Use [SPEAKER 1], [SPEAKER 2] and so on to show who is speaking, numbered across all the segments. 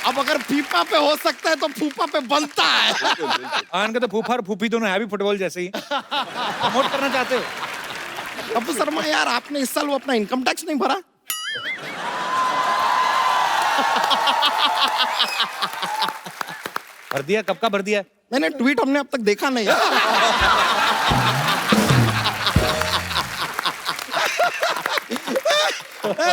[SPEAKER 1] अब अगर फीफा पे हो सकता है तो फूफा पे बनता है।
[SPEAKER 2] आन का तो फूफा और फूफी दोनों है भी फुटबॉल जैसे ही। प्रमोट करना चाहते हो?
[SPEAKER 1] अब शर्मा यार, आपने इस साल वो अपना इनकम टैक्स नहीं भरा?
[SPEAKER 2] भर दिया? कब का भर दिया?
[SPEAKER 1] मैंने ट्वीट हमने अब तक देखा नहीं।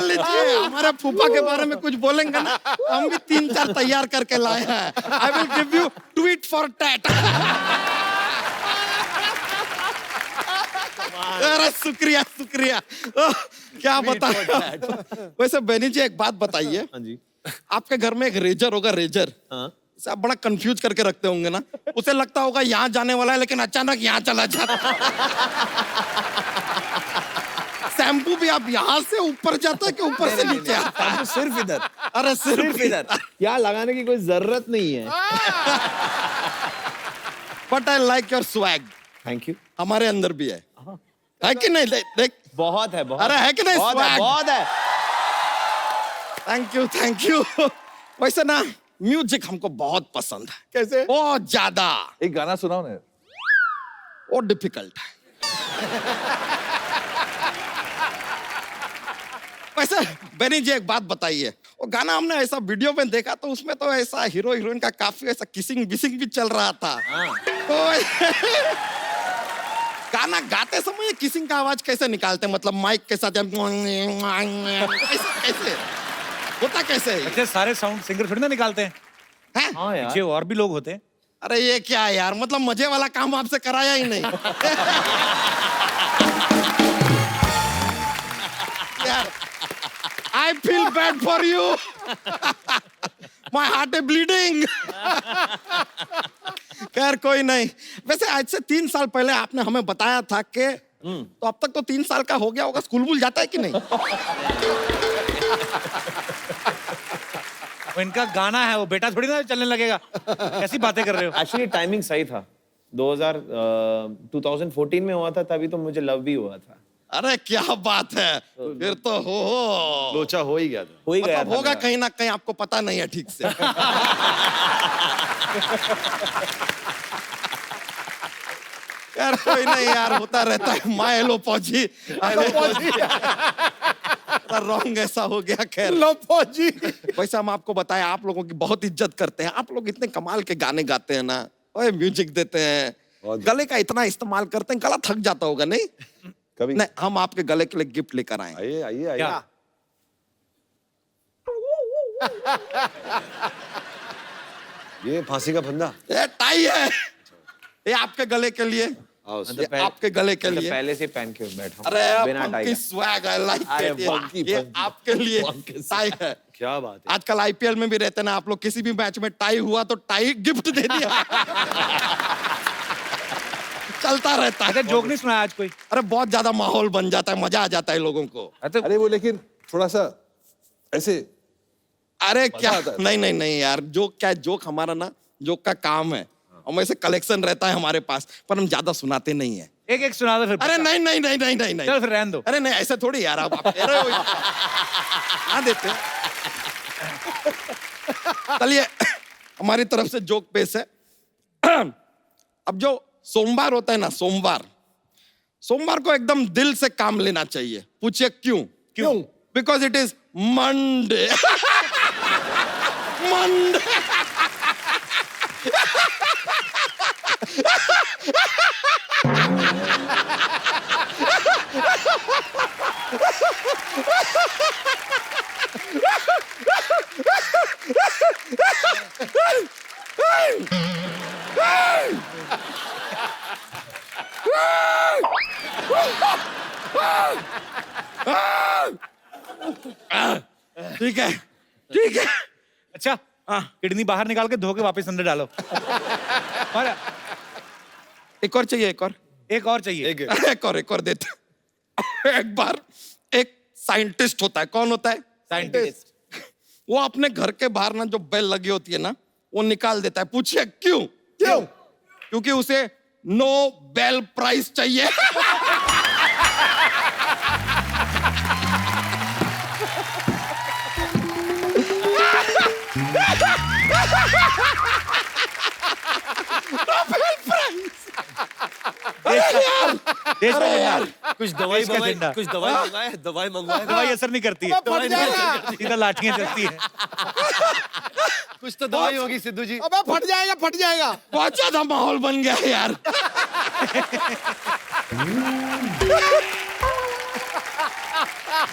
[SPEAKER 1] लीजिए, हमारे फूफा के बारे में कुछ बोलेंगे ना, हम भी 3-4 तैयार करके लाए हैं। I will give you tweet for tat. अरे शुक्रिया शुक्रिया। क्या बताया। वैसे बेनी जी एक बात बताइए।
[SPEAKER 3] हाँ जी।
[SPEAKER 1] आपके घर में एक रेजर होगा, रेजर।
[SPEAKER 3] हाँ।
[SPEAKER 1] आप बड़ा कंफ्यूज करके रखते होंगे ना। उसे लगता होगा यहाँ जाने वाला है, लेकिन अचानक यहाँ चला जाता। शैम्पू भी आप यहाँ से ऊपर जाता है कि ऊपर से नीचे आता है?
[SPEAKER 3] सिर्फ इधर।
[SPEAKER 1] अरे सिर्फ
[SPEAKER 3] इधर। क्या लगाने की कोई जरूरत नहीं है।
[SPEAKER 1] But I like your swag.
[SPEAKER 3] Thank you.
[SPEAKER 1] हमारे अंदर भी है कि नहीं? देख
[SPEAKER 3] बहुत है, बहुत।
[SPEAKER 1] अरे है कि नहीं?
[SPEAKER 3] बहुत है,
[SPEAKER 1] स्वैग
[SPEAKER 3] बहुत है।
[SPEAKER 1] Thank you. वैसे ना म्यूजिक हमको बहुत पसंद है।
[SPEAKER 3] कैसे?
[SPEAKER 1] बहुत ज्यादा।
[SPEAKER 4] एक गाना सुनाओ ना।
[SPEAKER 1] और डिफिकल्ट है। वैसे बेनी जी एक बात बताइए, वो गाना हमने ऐसा वीडियो में देखा तो उसमें तो ऐसा हीरो हीरोइन का काफी ऐसा किसिंग बिसिंग भी चल रहा था। तो गाना गाते समय किसिंग का आवाज कैसे निकालते हैं? मतलब माइक के साथ कैसे होता, कैसे है?
[SPEAKER 2] अच्छे सारे साउंड सिंगर थोड़ी ना निकालते हैं।
[SPEAKER 1] हैं?
[SPEAKER 3] हाँ यार।
[SPEAKER 2] पीछे और भी लोग होते हैं।
[SPEAKER 1] अरे ये क्या है यार, मतलब मजे वाला काम आपसे कराया ही नहीं। यार I feel bad for you. My heart is bleeding. खैर कोई नहीं। वैसे आज से 3 साल पहले आपने हमें बताया था कि तो अब तक तो 3 साल का हो गया होगा, स्कूल भूल जाता है कि नहीं?
[SPEAKER 2] वो इनका गाना है, वो बेटा थोड़ी ना चलने लगेगा। कैसी बातें कर रहे हो?
[SPEAKER 3] एक्चुअली टाइमिंग सही था। 2014 में हुआ था, तभी तो मुझे लव भी हुआ था।
[SPEAKER 1] अरे क्या बात है, फिर तो हो
[SPEAKER 4] लोचा हो ही गया था।
[SPEAKER 3] हो ही गया
[SPEAKER 1] मतलब
[SPEAKER 3] था
[SPEAKER 1] होगा
[SPEAKER 3] मेरा।
[SPEAKER 1] कहीं ना कहीं, आपको पता नहीं है ठीक से। यार कोई नहीं यार, होता रहता है। माय हेलो फौजी, रॉन्ग ऐसा हो गया। खैर लो फौजी। वैसे हम आपको बताएं, आप लोगों की बहुत इज्जत करते हैं। आप लोग इतने कमाल के गाने गाते हैं ना, ओए म्यूजिक देते हैं, गले का इतना इस्तेमाल करते हैं, गला थक जाता होगा नहीं?
[SPEAKER 4] कभी
[SPEAKER 1] नहीं, हम आपके गले के लिए गिफ्ट लेकर आए।
[SPEAKER 4] आइए आइए आइए।
[SPEAKER 2] क्या?
[SPEAKER 4] ये फांसी का फंदा।
[SPEAKER 1] ये टाई है, ये आपके गले के लिए,
[SPEAKER 4] आओ
[SPEAKER 1] ये आपके गले के लिए।
[SPEAKER 3] पहले से पहन के बैठा हूं,
[SPEAKER 1] अरे
[SPEAKER 3] बिना टाई
[SPEAKER 1] फंकी
[SPEAKER 3] के।
[SPEAKER 1] स्वैग, आई लाइक
[SPEAKER 3] अरे
[SPEAKER 1] इट।
[SPEAKER 3] फंकी,
[SPEAKER 1] ये
[SPEAKER 3] फंकी।
[SPEAKER 1] आपके लिए टाई है।
[SPEAKER 4] क्या बात है।
[SPEAKER 1] आजकल आईपीएल में भी रहते ना आप लोग, किसी भी मैच में टाई हुआ तो टाई गिफ्ट दे दिया। चलता रहता है।
[SPEAKER 2] अच्छा, जोक नहीं सुनाया आज कोई?
[SPEAKER 1] अरे बहुत ज्यादा माहौल बन जाता है, मजा आ जाता है लोगों को।
[SPEAKER 2] अच्छा,
[SPEAKER 4] अरे वो लेकिन थोड़ा सा ऐसे।
[SPEAKER 1] अरे क्या,
[SPEAKER 4] आता है।
[SPEAKER 1] नहीं यार, जोक क्या, जोक हमारा ना, जोक का काम है। हम ऐसे कलेक्शन रहता है हमारे पास, पर हम ज्यादा सुनाते नहीं है।
[SPEAKER 2] एक एक सुना दो फिर।
[SPEAKER 1] अरे नहीं।
[SPEAKER 2] चल फिर रहने दो।
[SPEAKER 1] अरे नहीं, ऐसे थोड़ी यार, आप कह रहे हो। हाँ देते। चलिए, हमारी तरफ से जोक पेश है। अब जो सोमवार होता है ना, सोमवार को एकदम दिल से काम लेना चाहिए। पूछिए क्यों? Because it is Monday. Monday. ठीक है।
[SPEAKER 2] अच्छा, किडनी बाहर निकाल के धो के वापस अंदर डालो। और
[SPEAKER 1] एक और चाहिए?
[SPEAKER 2] एक और चाहिए।
[SPEAKER 1] एक और देते। एक बार एक साइंटिस्ट होता है। कौन होता है?
[SPEAKER 2] साइंटिस्ट।
[SPEAKER 1] वो अपने घर के बाहर ना जो बेल लगी होती है ना, वो निकाल देता है। पूछिए क्यों? क्योंकि उसे नोबेल प्राइज चाहिए।
[SPEAKER 2] देश का झंडा।
[SPEAKER 3] कुछ दवाई
[SPEAKER 2] देश का
[SPEAKER 3] मंगाए,
[SPEAKER 2] झंडा।
[SPEAKER 3] कुछ दवाई मंगाए, दवाई मंगवाए।
[SPEAKER 2] दवाई असर नहीं करती है,
[SPEAKER 1] फट जाएगा।
[SPEAKER 2] सीधा लाठियां चलती है।
[SPEAKER 3] कुछ तो दवाई होगी सिद्धू जी।
[SPEAKER 5] अबे फट जाएगा फट जाएगा।
[SPEAKER 1] बहुत ज्यादा माहौल बन गया है यार।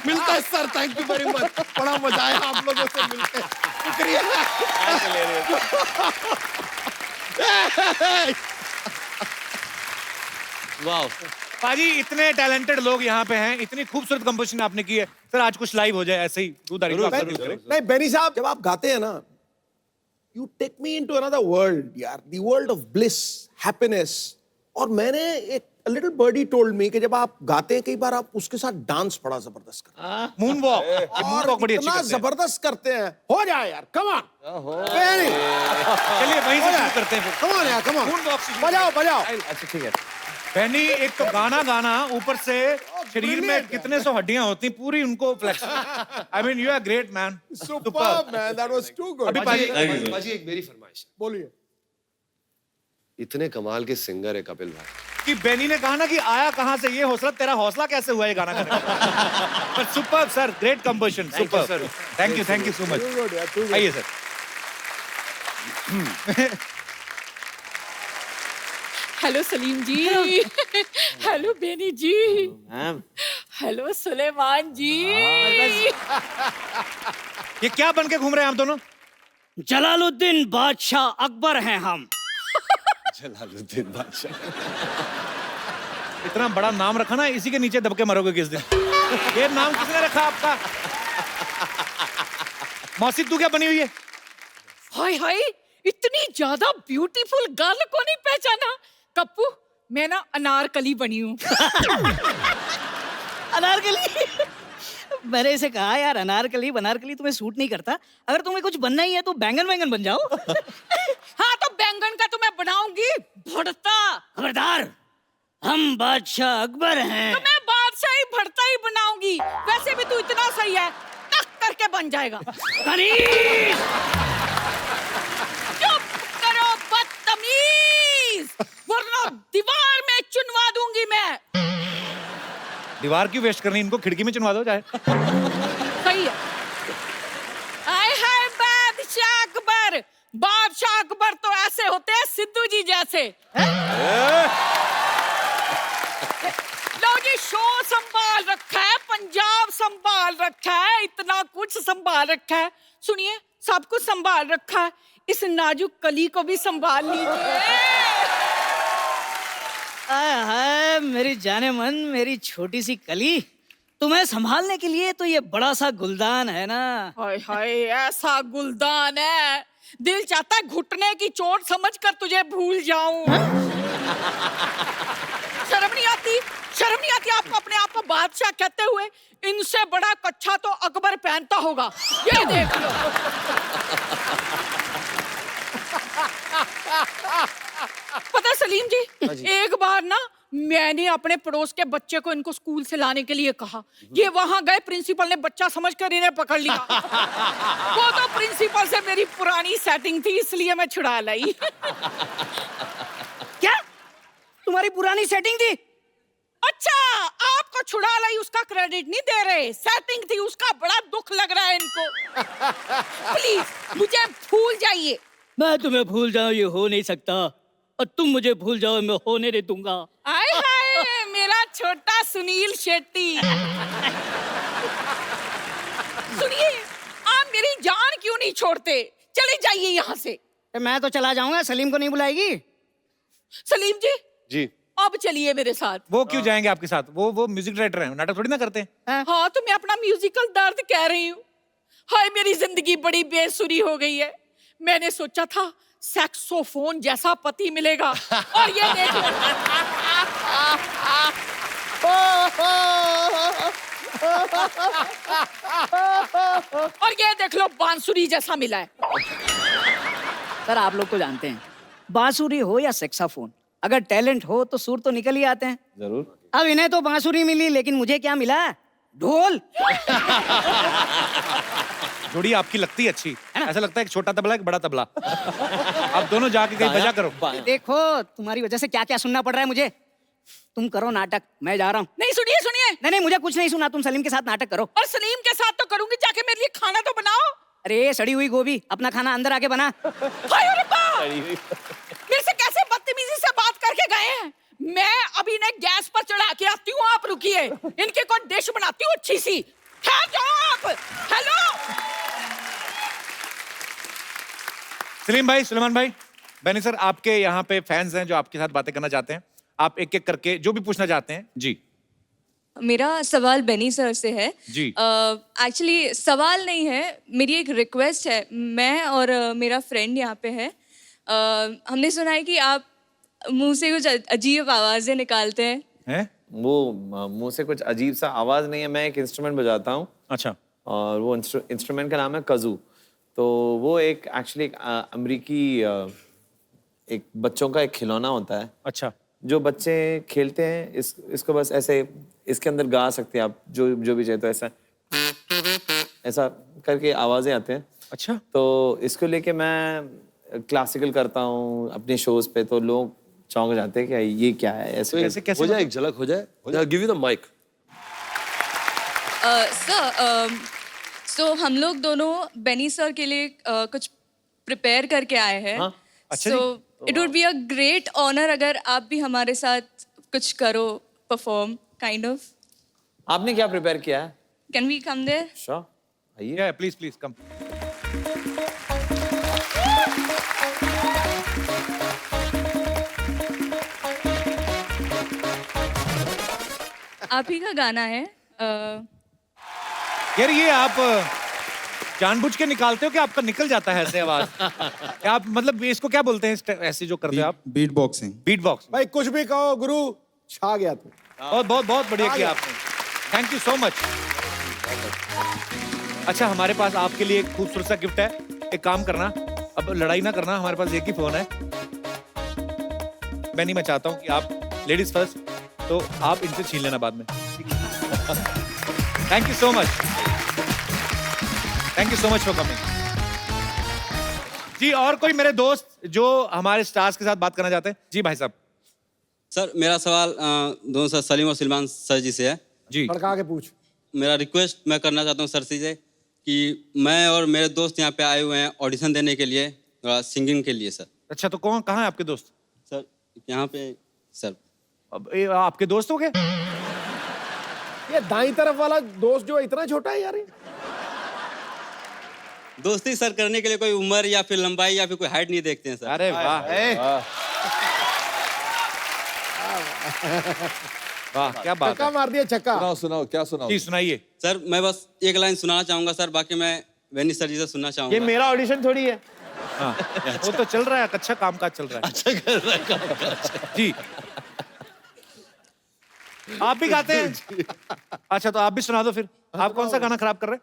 [SPEAKER 1] मिलता है sir, thank you very much, बड़ा मजा आया आप लोगों से मिलकर, शुक्रिया।
[SPEAKER 3] वाह।
[SPEAKER 2] पाजी इतने टैलेंटेड लोग यहाँ पे हैं, इतनी खूबसूरत कंपोजिशन आपने की है। सर आज कुछ लाइव हो जाए ऐसे ही दूधारी तो आप जरूर करें।
[SPEAKER 5] नहीं बेनी साहब, जब आप गाते हैं ना, you take me into another world यार, the world of bliss, happiness. और मैंने एक लिटिल बर्डी टोल्ड मी कि जब आप गाते हैं कई बार आप उसके साथ डांस बड़ा जबरदस्त करते हैं।
[SPEAKER 2] मून वॉक, मून वॉक बड़ी अच्छी
[SPEAKER 5] इतना
[SPEAKER 2] करते हैं।
[SPEAKER 5] जबरदस्त करते हैं। हो जाए यार, कम ऑन बेनी,
[SPEAKER 2] चलिए वहीं से शुरू करते हैं फिर।
[SPEAKER 5] कम ऑन यार, कम ऑन,
[SPEAKER 2] मून वॉक से शुरू
[SPEAKER 5] बजाओ बजाओ।
[SPEAKER 3] अच्छा ठीक है।
[SPEAKER 2] बहनी एक तो गाना गाना, ऊपर से शरीर में
[SPEAKER 5] brilliant
[SPEAKER 2] कितने सौ हड्डियां होती हैं, पूरी उनको flex. I mean you are great man.
[SPEAKER 5] Superb man, that was too good.
[SPEAKER 2] अभी पाजी
[SPEAKER 4] पाजी एक मेरी फरमाइश है।
[SPEAKER 5] बोलिए।
[SPEAKER 4] इतने कमाल के सिंगर है कपिल भाई,
[SPEAKER 2] कि बेनी ने कहा ना कि आया कहां से ये हौसला, तेरा हौसला कैसे हुआ ये गाना गाने का? पर superb sir, great composition, superb. Thank you so much.
[SPEAKER 5] Too good यार, too good।
[SPEAKER 2] आइए सर।
[SPEAKER 6] हेलो सलीम जी। हेलो बेनी जी।
[SPEAKER 3] मैम
[SPEAKER 6] हेलो सुलेमान जी।
[SPEAKER 2] ये क्या बन के घूम रहे हैं आप दोनों?
[SPEAKER 7] जलालुद्दीन बादशाह अकबर हैं हम।
[SPEAKER 4] जलालुद्दीन बादशाह।
[SPEAKER 2] इतना बड़ा नाम रखा ना, इसी के नीचे दब के मरोगे किस दिन। ये नाम किसने रखा आपका? मौसी तू क्या बनी हुई है?
[SPEAKER 6] हाय हाय, इतनी ज्यादा ब्यूटीफुल गर्ल को नहीं पहचाना? कप्पू, मैं ना अनारकली बनी हूँ।
[SPEAKER 7] अनारकली? मैंने इसे कहा यार, अनारकली बनारकली तुम्हें सूट नहीं करता। अगर तुम्हें कुछ बनना ही है तो बैंगन वैंगन बन जाओ।
[SPEAKER 6] हाँ तो बैंगन का तो मैं बनाऊंगी भरता।
[SPEAKER 7] खबरदार, हम बादशाह अकबर हैं।
[SPEAKER 6] तो मैं बादशाही भरता ही बनाऊंगी। वैसे भी तू इतना सही है, टक करके बन जाएगा।
[SPEAKER 7] कनीज!
[SPEAKER 6] चुप करो बदतमीज, वरना दीवार में चुनवा दूंगी मैं।
[SPEAKER 2] दीवार क्यों वेस्ट करनी, इनको खिड़की में चुनवा दो चाहे।
[SPEAKER 6] सही है। आय हाय बादशाह अकबर, बादशाह अकबर तो ऐसे होते हैं सिद्धू जी जैसे। लो जी, शो संभाल रखा है, पंजाब संभाल रखा है, इतना कुछ संभाल रखा है। सुनिए, सब कुछ संभाल रखा है, इस नाजुक कली को भी संभाल लीजिए।
[SPEAKER 7] आय हाय मेरी जाने मन, मेरी छोटी सी कली, तुम्हें संभालने के लिए तो ये बड़ा सा गुलदान है ना।
[SPEAKER 6] हाय हाय, ऐसा गुलदान है, दिल चाहता है घुटने की चोट समझकर तुझे भूल जाऊं। शर्म नहीं आती? शर्म नहीं आती आपको अपने आप को बादशाह कहते हुए? इनसे बड़ा कच्छा तो अकबर पहनता होगा, ये देख लो। पता सलीम जी, एक बार ना मैंने अपने पड़ोस के बच्चे को इनको स्कूल से लाने के लिए कहा। ये वहां गए, प्रिंसिपल ने बच्चा समझकर इन्हें पकड़ लिया। वो तो प्रिंसिपल से मेरी पुरानी सेटिंग थी, इसलिए मैं छुड़ा लाई।
[SPEAKER 7] क्या तुम्हारी पुरानी सेटिंग थी?
[SPEAKER 6] अच्छा, आपको छुड़ा लाई उसका क्रेडिट नहीं दे रहे, सेटिंग थी उसका बड़ा दुख लग रहा है इनको। प्लीज मुझे भूल जाइए।
[SPEAKER 7] मैं तुम्हें भूल जाऊं ये हो नहीं सकता, और तुम मुझे भूल जाओ मैं होने नहीं दूंगा।
[SPEAKER 6] आय हाय मेरा छोटा सुनील शेट्टी। सुनिए, आप मेरी जान क्यों नहीं छोड़ते? चले जाइए यहाँ से।
[SPEAKER 7] मैं तो चला जाऊंगा, सलीम को नहीं बुलाएगी?
[SPEAKER 6] सलीम जी,
[SPEAKER 4] जी
[SPEAKER 6] अब चलिए मेरे साथ।
[SPEAKER 2] वो क्यों जाएंगे आपके साथ? वो म्यूजिक डायरेक्टर हैं, नाटक थोड़ी ना करते हैं।
[SPEAKER 6] हाँ तो मैं अपना म्यूजिकल दर्द कह रही हूँ। हाय मेरी जिंदगी बड़ी बेसुरी हो गई है। मैंने सोचा था सैक्सोफोन जैसा पति मिलेगा, और ये देख लो। और ये देख लो, बांसुरी जैसा मिला है।
[SPEAKER 7] सर आप लोग तो जानते हैं, बांसुरी हो या सेक्साफोन, अगर टैलेंट हो तो सुर तो निकल ही आते हैं।
[SPEAKER 3] जरूर।
[SPEAKER 7] अब इन्हें तो बांसुरी मिली, लेकिन मुझे क्या मिला? ढोल।
[SPEAKER 2] जोड़ी आपकी लगती है अच्छी, ऐसा लगता है एक छोटा तबला एक बड़ा तबला। आप दोनों जाके कहीं बजा करो।
[SPEAKER 7] देखो तुम्हारी वजह से क्या क्या सुनना पड़ रहा है मुझे। तुम करो नाटक, मैं जा रहा हूँ।
[SPEAKER 6] नहीं सुनिए सुनिए,
[SPEAKER 7] नहीं मुझे कुछ नहीं सुना, तुम सलीम के साथ नाटक करो।
[SPEAKER 6] और सलीम के साथ तो करूंगी, जाके मेरे लिए खाना तो बनाओ।
[SPEAKER 7] अरे सड़ी हुई गोभी, अपना खाना अंदर आके बना।
[SPEAKER 6] हाय रब्बा, मेरे से कैसे बदतमीजी से बात करके गए हैं। मैं अभी इन्हें गैस पर चढ़ा के आती हूँ, आप रुकिए, इनके कोई डिश बनाती हूँ अच्छी सी। है क्या आप? हेलो
[SPEAKER 2] सलीम भाई, सुलेमान भाई, बेनी सर, आपके यहाँ पे फैंस हैं जो आपके साथ बातें करना चाहते हैं। आप एक एक करके जो भी पूछना चाहते हैं जी।
[SPEAKER 8] मेरा सवाल बेनी सर से है
[SPEAKER 2] जी।
[SPEAKER 8] एक्चुअली सवाल नहीं है, मेरी एक रिक्वेस्ट है। मैं और मेरा फ्रेंड यहाँ पे है, हमने सुना है कि आप मुंह से कुछ अजीब आवाजें निकालते हैं।
[SPEAKER 2] हैं?
[SPEAKER 3] वो मुंह से कुछ अजीब सा आवाज नहीं है, मैं एक इंस्ट्रूमेंट बजाता हूँ
[SPEAKER 2] अच्छा।
[SPEAKER 3] और वो इंस्ट्रूमेंट का नाम है कजू। तो वो एक एक्चुअली एक अमेरिकी एक बच्चों का एक खिलौना होता है।
[SPEAKER 2] अच्छा।
[SPEAKER 3] जो बच्चे खेलते हैं इसको बस ऐसे इसके अंदर गा सकते हैं आप जो भी चाहे, तो ऐसा करके आवाजें आते हैं।
[SPEAKER 2] अच्छा।
[SPEAKER 3] तो इसको लेके मैं क्लासिकल करता हूँ अपने शोज पे, तो लोग चौंक जाते हैं कि ये क्या है, ऐसे
[SPEAKER 2] कैसे कैसे
[SPEAKER 4] हो जाए, एक झलक हो जाए, give you the mic.
[SPEAKER 8] Sir, so हम लोग दोनों बेनी सर के लिए कुछ प्रिपेयर करके आए हैं।
[SPEAKER 2] अच्छा
[SPEAKER 8] so it would be a great honour अगर आप भी हमारे साथ कुछ करो, परफॉर्म काइंड ऑफ।
[SPEAKER 3] आपने क्या प्रिपेयर किया है?
[SPEAKER 8] Can we come there?
[SPEAKER 3] Sure, आइए।
[SPEAKER 2] या प्लीज प्लीज कम।
[SPEAKER 8] आप ही का गाना है।
[SPEAKER 2] यार ये आप जानबूझ के निकालते हो कि आपका निकल जाता है ऐसे आवाज? क्या आप मतलब इसको क्या बोलते हैं ऐसे जो करते हो आप?
[SPEAKER 9] Beat boxing.
[SPEAKER 2] Beat box.
[SPEAKER 5] भाई कुछ भी कहो गुरु, छा गया तू।
[SPEAKER 2] बहुत बहुत बहुत बढ़िया किया आपने, थैंक यू सो मच। अच्छा, हमारे पास आपके लिए एक खूबसूरत सा गिफ्ट है। एक काम करना, अब लड़ाई ना करना, हमारे पास एक ही फोन है। मैं चाहता हूँ कि आप लेडीज फर्स्ट, तो आप इनसे छीन लेना बाद में। Thank you so much, thank you so much for coming. जी, और कोई मेरे दोस्त जो हमारे स्टार्स के साथ बात करना चाहते हैं? जी भाई साहब।
[SPEAKER 10] सर, मेरा सवाल दोनों सर सलीम और सलमान सर जी से है।
[SPEAKER 2] जी।
[SPEAKER 5] भड़का के पूछ।
[SPEAKER 10] मेरा रिक्वेस्ट मैं करना चाहता हूँ सर से कि मैं और मेरे दोस्त यहाँ पे आए हुए हैं ऑडिशन देने के लिए, सिंगिंग के लिए सर।
[SPEAKER 2] अच्छा, तो कहाँ है आपके दोस्त?
[SPEAKER 10] सर यहाँ पे सर।
[SPEAKER 2] अब ये आपके दोस्त हो गए?
[SPEAKER 5] ये दाई तरफ वाला दोस्त जो इतना छोटा है यार।
[SPEAKER 10] दोस्ती सर करने के लिए कोई उम्र या फिर लंबाई या फिर कोई हाइट नहीं देखते हैं सर।
[SPEAKER 2] अरे वाह, वाह क्या बात
[SPEAKER 5] चक्का
[SPEAKER 2] है।
[SPEAKER 5] मार दिया, चक्का।
[SPEAKER 9] सुनाओ क्या सुनाओ?
[SPEAKER 2] जी सुनाइए।
[SPEAKER 10] सर मैं बस एक लाइन सुनाना चाहूंगा सर, बाकी मैं वेनी सर जी से सुनना
[SPEAKER 3] ये
[SPEAKER 10] चाहूंगा।
[SPEAKER 3] मेरा ऑडिशन थोड़ी है।
[SPEAKER 2] हाँ, वो तो चल रहा है, अच्छा कामकाज चल रहा है।
[SPEAKER 4] अच्छा कर रहा है काम।
[SPEAKER 2] जी, आप भी गाते हैं? अच्छा, तो आप भी सुना दो फिर। आप कौन सा गाना खराब कर रहे हैं?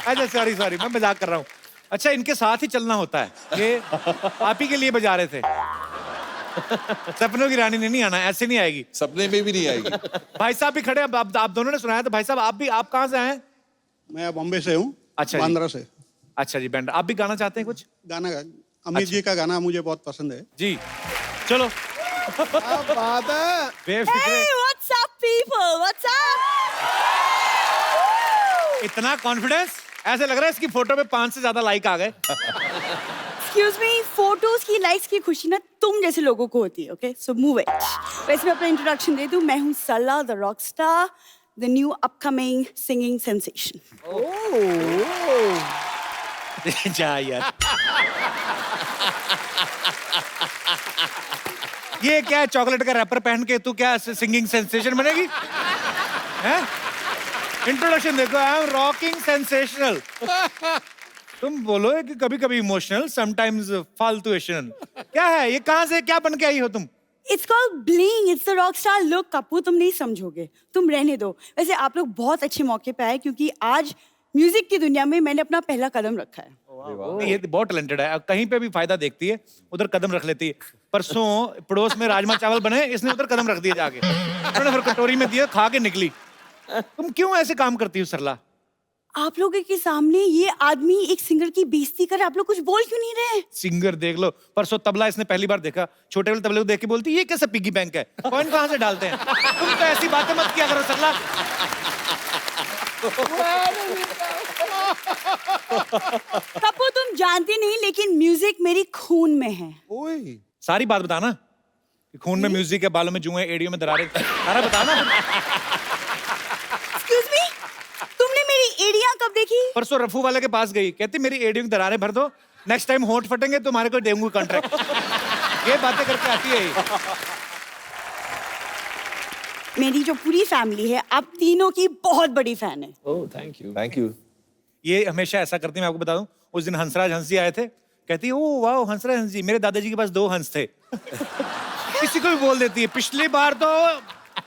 [SPEAKER 2] अच्छा सॉरी सॉरी, मैं मजाक कर रहा हूँ। अच्छा, इनके साथ ही चलना होता है, ये आप ही के लिए बजा रहे थे। सपनों की रानी ने नहीं आना, ऐसे नहीं आएगी,
[SPEAKER 9] सपने में भी नहीं आएगी।
[SPEAKER 2] भाई साहब भी खड़े, अब आप दोनों ने सुनाया, तो भाई साहब आप कहाँ से आए?
[SPEAKER 11] मैं बॉम्बे से हूँ।
[SPEAKER 2] अच्छा जी।
[SPEAKER 11] बांद्रा से।
[SPEAKER 2] अच्छा जी, बैंड। आप भी गाना चाहते हैं कुछ
[SPEAKER 11] गाना अमित जी का गाना मुझे बहुत पसंद है
[SPEAKER 2] जी? चलो,
[SPEAKER 5] क्या बात है।
[SPEAKER 2] Befikre.
[SPEAKER 6] What's up people, what's up.
[SPEAKER 2] इतना कॉन्फिडेंस, ऐसे लग रहा है इसकी फोटो पे 5 से ज्यादा लाइक आ गए।
[SPEAKER 12] एक्सक्यूज मी, फोटोज की लाइक्स की खुशी ना तुम जैसे लोगों को होती है, ओके? So move it. वैसे मैं अपना इंट्रोडक्शन दे दूं, मैं हूं सला the rock star, the new upcoming singing sensation.
[SPEAKER 2] जा यार, ये क्या है? चॉकलेट का रैपर पहन के तू क्या सिंगिंग सेंसेशन बनेगी? हैं? इंट्रोडक्शन देखो, आई एम रॉकिंग सेंसेशनल। तुम बोलो कि कभी कभी इमोशनल, समटाइम्स फालतूएशन। क्या है ये? कहाँ से क्या बन के आई हो तुम?
[SPEAKER 12] It's called bling, it's the rock star look. Kapoor तुम नहीं समझोगे, तुम रहने दो। वैसे आप लोग बहुत अच्छे मौके पे आए, क्योंकि आज म्यूजिक की दुनिया में मैंने अपना पहला कदम रखा है।
[SPEAKER 2] ये बहुत टैलेंटेड है, कहीं पे भी फायदा देखती है उधर कदम रख लेती है। परसों पड़ोस में राजमा चावल बने, इसने उधर कदम रख दिया जाके, उन्होंने फिर कटोरी में दिया, खा के निकली। तुम क्यों ऐसे काम करती हो सरला?
[SPEAKER 12] आप लोगों के सामने ये आदमी एक सिंगर की बेइज्जती कर, आप लोग कुछ बोल क्यों नहीं रहे?
[SPEAKER 2] सिंगर देख लो, परसों तबला इसने पहली बार देखा, छोटे वाले तबले को देख के बोलती ये कैसा पिग्गी बैंक है, कॉइन कहाँ से डालते हैं? तुम तो ऐसी बातें मत किया करो सरला।
[SPEAKER 12] कपू तुम जानते नहीं, लेकिन म्यूजिक मेरी खून में है।
[SPEAKER 2] सारी बात बताना, खून में म्यूजिक है, बालों में जुएं, एड़ियों में दरारें, सारा बताना।
[SPEAKER 12] एक्सक्यूज मी, तुमने मेरी एड़ियां कब देखी?
[SPEAKER 2] परसों रफू वाले के पास गई, कहती मेरी एड़ियों की दरारें भर दो, नेक्स्ट टाइम होंठ फटेंगे तो हमारे को देंगे कॉन्ट्रैक्ट। ये बातें करके आती है ये।
[SPEAKER 12] मेरी जो पूरी फैमिली है, आप तीनों की बहुत बड़ी फैन है।
[SPEAKER 3] Oh thank you.
[SPEAKER 2] ये हमेशा ऐसा करती है, मैं आपको बता दूं, उस दिन हंसराज हंस जी आए थे, कहती ओ वाह हंसराज हंस जी, मेरे दादाजी के पास 2 हंस थे। किसी को भी बोल देती है। पिछली बार तो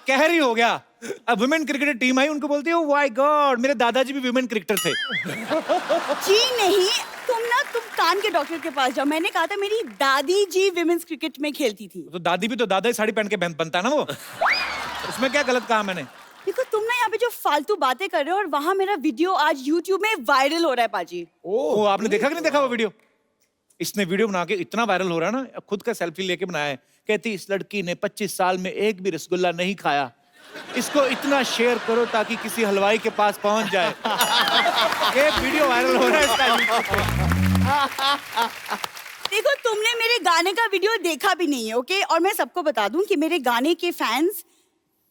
[SPEAKER 2] कहर ही हो गया, अब वुमेन क्रिकेटर टीम आई, उनको बोलती है ओ माय गॉड मेरे दादाजी भी वुमेन क्रिकेटर थे।
[SPEAKER 12] जी नहीं, तुम कान के डॉक्टर के पास जाओ। मैंने कहा था मेरी दादी जी विमेंस क्रिकेट में खेलती थी।
[SPEAKER 2] तो दादी भी तो दादा ही साड़ी पहन के बनता है ना वो, उसमें क्या गलत कहा मैंने?
[SPEAKER 12] देखो तुम ना यहाँ पे जो फालतू बातें कर रहे हो, और वहां मेरा वीडियो आज YouTube में वायरल हो रहा है पाजी।
[SPEAKER 2] ओ आपने देखा कि नहीं देखा वो वीडियो? इसने वीडियो बना के इतना वायरल हो रहा है ना, खुद का सेल्फी लेके बनाया है, कहती इस लड़की ने 25 साल में एक भी रसगुल्ला नहीं खाया, इसको इतना शेयर करो ताकि किसी हलवाई के पास पहुंच जाए। ये वीडियो वायरल हो रहा है इसका।
[SPEAKER 12] देखो तुमने मेरे गाने का वीडियो देखा भी नहीं है, ओके? और मैं सबको बता दूं कि मेरे गाने के फैंस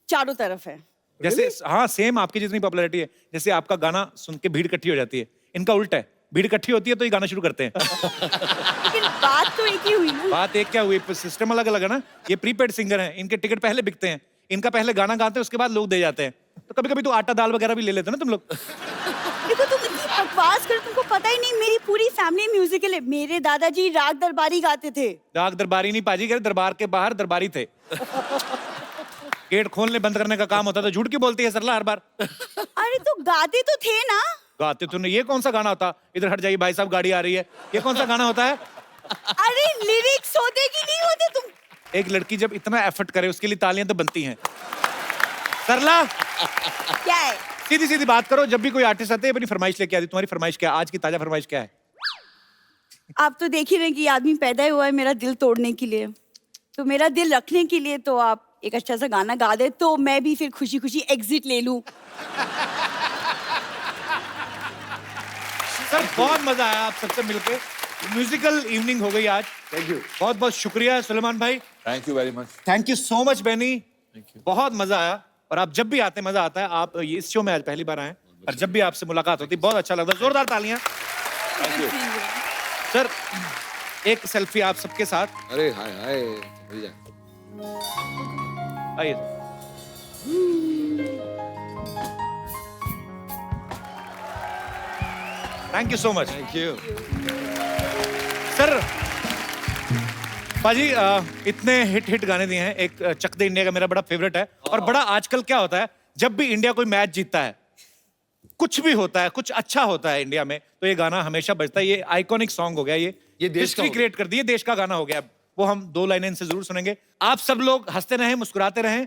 [SPEAKER 12] चारों तरफ है।
[SPEAKER 2] जैसे हाँ सेम आपकी जितनी पॉपुलैरिटी है, जैसे आपका गाना सुन के भीड़ इकट्ठी हो जाती है, इनका उल्टा है, भीड़ इकट्ठी होती है तो ये गाना शुरू करते हैं।
[SPEAKER 12] लेकिन बात तो एक ही हुई ना।
[SPEAKER 2] बात एक क्या हुई, सिस्टम अलग अलग है ना। ये प्रीपेड सिंगर हैं, इनके टिकट पहले बिकते हैं, इनका पहले गाना गाते हैं उसके बाद लोग दे जाते हैं। तो कभी कभी तो आटा दाल वगैरह भी ले लेते हैं ना तुम लोग।
[SPEAKER 12] देखो तुम इतनी बकवास कर, तुमको पता ही नहीं मेरी पूरी फैमिली म्यूजिकल है। मेरे दादाजी राग दरबारी गाते थे।
[SPEAKER 2] राग दरबारी नहीं पाजी, दरबार के बाहर दरबारी थे। गेट खोलने बंद करने का काम होता था। झूठ क्यों बोलती है सरला हर बार?
[SPEAKER 12] अरे तो गाते तो थे ना।
[SPEAKER 2] गाते तो नहीं। ये कौन सा गाना होता? इधर हट जाइए भाई साहब गाड़ी आ रही है, ये कौन सा गाना होता है?
[SPEAKER 12] अरे लिरिक्स होते कि नहीं होते? तुम
[SPEAKER 2] एक लड़की जब इतना एफर्ट करे उसके लिए तालियां तो बनती हैं। सरला
[SPEAKER 12] क्या है?
[SPEAKER 2] सीधी सीधी बात करो, जब भी कोई आर्टिस्ट आते हैं अपनी फरमाइश लेके आती, तुम्हारी फरमाइश क्या है? आज की ताजा फरमाइश क्या है?
[SPEAKER 12] आप तो देख ही रहे कि आदमी पैदा हुआ है मेरा दिल तोड़ने के लिए, तो मेरा दिल रखने के लिए तो आप एक अच्छा सा गाना गा दे तो मैं भी फिर खुशी खुशी एग्जिट ले लूं।
[SPEAKER 2] सर बहुत मजा आया आप सबसे मिलके, म्यूजिकल इवनिंग हो गई आज।
[SPEAKER 3] Thank you.
[SPEAKER 2] बहुत बहुत शुक्रिया सुलेमान भाई।
[SPEAKER 3] Thank you very much.
[SPEAKER 2] Thank you so much Benny, बहुत मजा आया। और आप जब भी आते मजा आता है। आप ये इस शो में आज पहली बार आए और जब भी आपसे मुलाकात होती बहुत अच्छा लगता है। जोरदार तालियां।
[SPEAKER 3] थैंक यू
[SPEAKER 2] सर एक सेल्फी आप सबके साथ।
[SPEAKER 4] अरे हाय हाय भैया
[SPEAKER 2] आइए। Thank you so much.
[SPEAKER 1] Thank you
[SPEAKER 2] sir पाजी इतने हिट गाने दिए हैं। एक चक दे इंडिया का मेरा बड़ा फेवरेट है। और बड़ा आजकल क्या होता है, जब भी इंडिया कोई मैच जीतता है, कुछ भी होता है, कुछ अच्छा होता है इंडिया में, तो ये गाना हमेशा बजता है। ये आइकॉनिक सॉन्ग हो गया, ये
[SPEAKER 4] देश का
[SPEAKER 2] हिस्ट्री
[SPEAKER 4] हो
[SPEAKER 2] क्रिएट कर दी, ये देश का गाना हो गया। वो हम 2 लाइनें इनसे जरूर सुनेंगे। आप सब लोग हंसते रहें, मुस्कुराते रहें।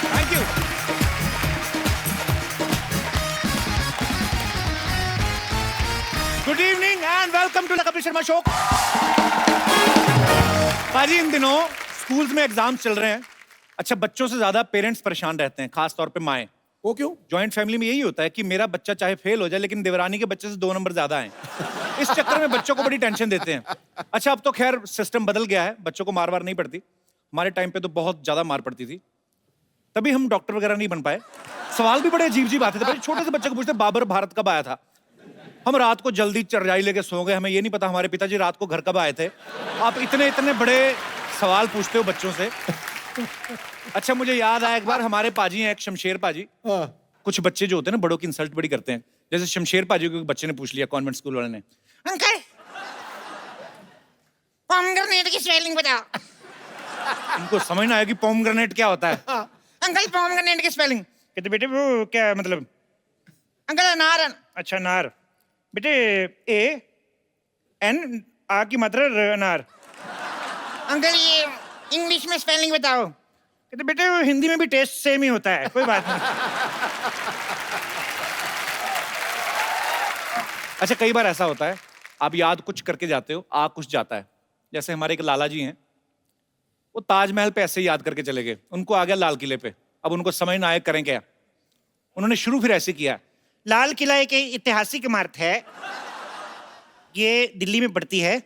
[SPEAKER 2] Thank you. Good evening and welcome to the Kapil Sharma Show. पाजी इन दिनों स्कूल्स में एग्जाम्स चल रहे हैं। अच्छा बच्चों से ज्यादा पेरेंट्स परेशान रहते हैं, खास तौर पे माएं।
[SPEAKER 5] वो क्यों?
[SPEAKER 2] जॉइंट फैमिली में यही होता है कि मेरा बच्चा चाहे फेल हो जाए लेकिन देवरानी के बच्चे से 2 नंबर ज्यादा हैं। इस चक्कर में बच्चों को बड़ी टेंशन देते हैं। अच्छा अब तो खैर सिस्टम बदल गया है, बच्चों को मार वार नहीं पड़ती। हमारे टाइम पे तो बहुत ज्यादा मार पड़ती थी, तभी हम डॉक्टर वगैरह नहीं बन पाए। सवाल भी बड़े अजीब अजीब आते थे। छोटे से बच्चे को पूछते बाबर भारत कब आया था? हम रात को जल्दी चरजाई लेके सो गए, हमें ये नहीं पता हमारे पिताजी रात को घर कब आए थे। आप इतने इतने बड़े सवाल पूछते हो बच्चों से। अच्छा मुझे याद आया एक बार हमारे पाजी हैं, एक शमशेर पाजी। कुछ बच्चे जो होते हैं ना बड़ों की इंसल्ट बड़ी करते हैं। जैसे शमशेर पाजी को एक बच्चे ने पूछ लिया कॉन्वेंट स्कूल वाले ने,
[SPEAKER 9] अंकल पोमग्रेनेट की स्पेलिंग बताओ।
[SPEAKER 2] इनको समझ ना आया कि पोमग्रेनेट क्या होता है।
[SPEAKER 9] अंकल पोमग्रेनेट की स्पेलिंग
[SPEAKER 2] कहते बेटे वो क्या मतलब?
[SPEAKER 9] अंकल अनार।
[SPEAKER 2] अच्छा अनार। बेटे ए एन आ की मात्रा अनार।
[SPEAKER 9] अंकल ये इंग्लिश में स्पेलिंग बताओ।
[SPEAKER 2] कहते बेटे वो हिंदी में भी टेस्ट सेम ही होता है, कोई बात नहीं। अच्छा कई बार ऐसा होता है आप याद कुछ करके जाते हो, आ कुछ जाता है। जैसे हमारे एक लाला जी हैं, वो ताजमहल पे ऐसे ही याद करके चले गए, उनको आ गया लाल किले पे। अब उनको समझ ना आए करें क्या, उन्होंने शुरू फिर ऐसे किया, लाल किला एक ऐतिहासिक इमारत है, ये दिल्ली में पड़ती है,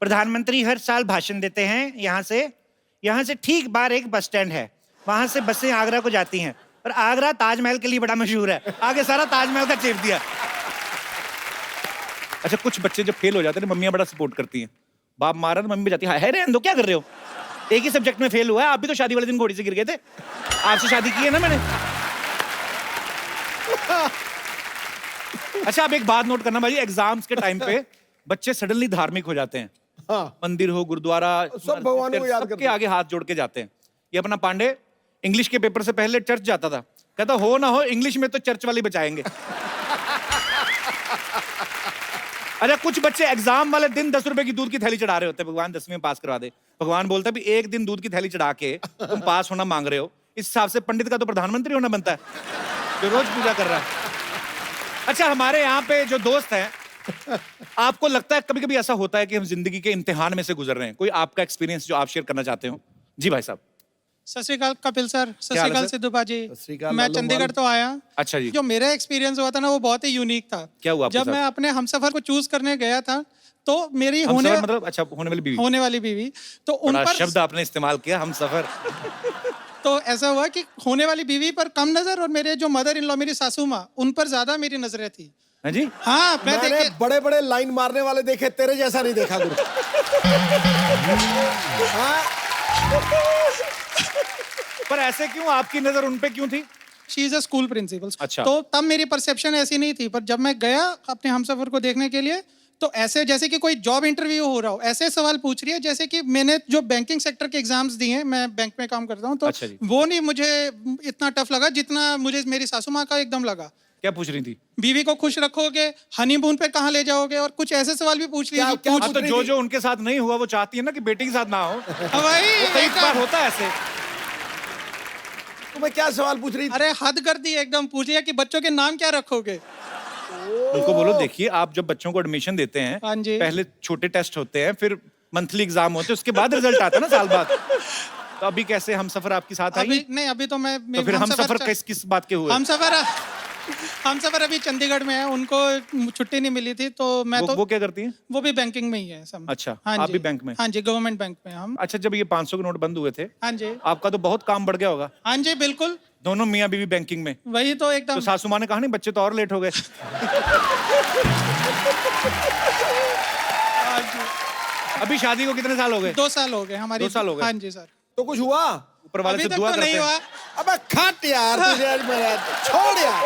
[SPEAKER 2] प्रधानमंत्री हर साल भाषण देते हैं यहाँ से ठीक बाहर एक बस स्टैंड है, वहां से बसें आगरा को जाती हैं, और आगरा ताजमहल के लिए बड़ा मशहूर है। आगे सारा ताजमहल का चेप दिया। अच्छा कुछ बच्चे जब फेल हो जाते हैं मम्मियां बड़ा सपोर्ट करती हैं, बाप मारा तो मम्मी भी जाती है, हाय रहने दो क्या कर रहे हो, एक ही सब्जेक्ट में फेल हुआ है, आप भी तो शादी वाले दिन घोड़ी से गिर गए थे, आपसे शादी की है ना मैंने। अच्छा आप एक बात नोट करना भाई, एग्जाम्स के टाइम पे बच्चे सडनली धार्मिक हो जाते हैं।
[SPEAKER 5] हाँ।
[SPEAKER 2] मंदिर हो, गुरुद्वारा,
[SPEAKER 5] सब भगवान को याद
[SPEAKER 2] सबके आगे हाथ जोड़ के जाते हैं। ये अपना पांडे इंग्लिश के पेपर से पहले चर्च जाता था, कहता हो ना हो इंग्लिश में तो चर्च वाले बचाएंगे। अच्छा कुछ बच्चे एग्जाम वाले दिन 10 रुपए की दूध की थैली चढ़ा रहे होते हैं, भगवान 10वीं में पास करवा दे। भगवान बोलता है भी एक दिन दूध की थैली चढ़ा के तुम पास होना मांग रहे हो, इस हिसाब से पंडित का तो प्रधानमंत्री होना बनता है जो रोज पूजा कर रहा है। अच्छा हमारे यहाँ पे जो दोस्त हैं, आपको लगता है कभी कभी ऐसा होता है कि हम जिंदगी के इम्तिहान में से गुजर रहे हैं, कोई आपका एक्सपीरियंस जो आप शेयर करना चाहते हो? जी भाई साहब।
[SPEAKER 13] सत श्री अकाल कपिल सर, सत
[SPEAKER 2] क्या
[SPEAKER 13] श्री
[SPEAKER 2] हाल है
[SPEAKER 13] अकाल
[SPEAKER 2] सर?
[SPEAKER 13] सिद्धू बाजी। मैं चंडीगढ़ तो आया।
[SPEAKER 2] अच्छा जी।
[SPEAKER 13] जो मेरा एक्सपीरियंस हुआ था ना वो बहुत ही यूनिक था।
[SPEAKER 2] क्या हुआ आपके
[SPEAKER 13] जब
[SPEAKER 2] साथ?
[SPEAKER 13] मैं अपने हमसफर को चूज करने गया था तो मेरी
[SPEAKER 2] हमसफर मतलब अच्छा होने वाली बीवी
[SPEAKER 13] तो उन
[SPEAKER 2] बड़ा
[SPEAKER 13] पर
[SPEAKER 2] शब्द आपने इस्तेमाल किया, हम सफर।
[SPEAKER 13] तो ऐसा हुआ कि होने वाली बीवी पर कम नजर और मेरे जो मदर इन लॉ मेरी सासू माँ उन पर ज्यादा मेरी नजरें थी।
[SPEAKER 2] हाँ जी।
[SPEAKER 13] हाँ
[SPEAKER 5] मैंने बड़े बड़े लाइन मारने वाले देखे, तेरे जैसा नहीं देखा गुरु।
[SPEAKER 2] पर ऐसे क्यों, आपकी नजर उन पे क्यों थी?
[SPEAKER 13] She is a school principal.
[SPEAKER 2] अच्छा।
[SPEAKER 13] तो तब मेरी परसेप्शन ऐसी नहीं थी, पर जब मैं गया अपने हमसफर को देखने के लिए तो ऐसे जैसे कि कोई जॉब इंटरव्यू हो रहा हो, ऐसे सवाल पूछ रही है जैसे कि मैंने जो बैंकिंग सेक्टर के एग्जाम्स दिए हैं, मैं बैंक में काम करता हूँ, तो
[SPEAKER 2] अच्छा जी।
[SPEAKER 13] वो नहीं मुझे इतना टफ लगा जितना मुझे मेरी सासू माँ का एकदम लगा।
[SPEAKER 2] क्या पूछ रही थी?
[SPEAKER 13] बीवी को खुश रखोगे, हनीमून पे कहाँ ले जाओगे, और कुछ ऐसे सवाल भी पूछ रही
[SPEAKER 2] हाँ, तो जो जो उनके साथ नहीं हुआ वो चाहती है ना कि बेटी के साथ ना हो।
[SPEAKER 13] वही
[SPEAKER 2] कई बार होता है ऐसे।
[SPEAKER 5] तुम्हें क्या सवाल पूछ रही थी?
[SPEAKER 13] अरे हद कर दी एकदम, पूछ लिया कि बच्चों के नाम क्या रखोगे।
[SPEAKER 2] उनको बोलो देखिए आप जब बच्चों को एडमिशन देते हैं,
[SPEAKER 13] हाँ जी।
[SPEAKER 2] पहले छोटे टेस्ट होते हैं, फिर मंथली एग्जाम होते हैं, उसके बाद रिजल्ट आता है ना साल बाद। तो अभी कैसे हम सफर आपके साथ आई?
[SPEAKER 13] अभी नहीं, अभी तो मैं
[SPEAKER 2] तो फिर हम सफर किस बात के हुए?
[SPEAKER 13] हम सफर अभी चंडीगढ़ में है, उनको छुट्टी नहीं मिली थी तो मैं
[SPEAKER 2] वो क्या करती हैं?
[SPEAKER 13] वो भी बैंकिंग में ही है सब।
[SPEAKER 2] अच्छा।
[SPEAKER 13] हाँ
[SPEAKER 2] आप
[SPEAKER 13] जी।
[SPEAKER 2] भी बैंक में?
[SPEAKER 13] हाँ जी, गवर्नमेंट बैंक में हम।
[SPEAKER 2] अच्छा जब ये 500 के नोट बंद हुए थे,
[SPEAKER 13] हाँ जी।
[SPEAKER 2] आपका तो बहुत काम बढ़ गया होगा।
[SPEAKER 13] हाँ जी बिल्कुल।
[SPEAKER 2] दोनों मियाँ बीवी बैंकिंग में।
[SPEAKER 13] वही तो एकदम।
[SPEAKER 2] तो सासू माँ ने कहा नहीं बच्चे तो और लेट हो गए। अभी शादी को कितने साल हो गए?
[SPEAKER 13] 2 साल हो गए हमारी।
[SPEAKER 2] 2 साल हो गए?
[SPEAKER 13] हाँ जी सर।
[SPEAKER 5] तो कुछ हुआ?
[SPEAKER 2] ऊपर वाले
[SPEAKER 13] अभी
[SPEAKER 2] से
[SPEAKER 13] तक
[SPEAKER 2] दुआ
[SPEAKER 13] तो
[SPEAKER 2] करते
[SPEAKER 13] नहीं
[SPEAKER 2] हैं।
[SPEAKER 13] हुआ।
[SPEAKER 5] अबे खट यार, तुझे आज मैं छोड़ यार।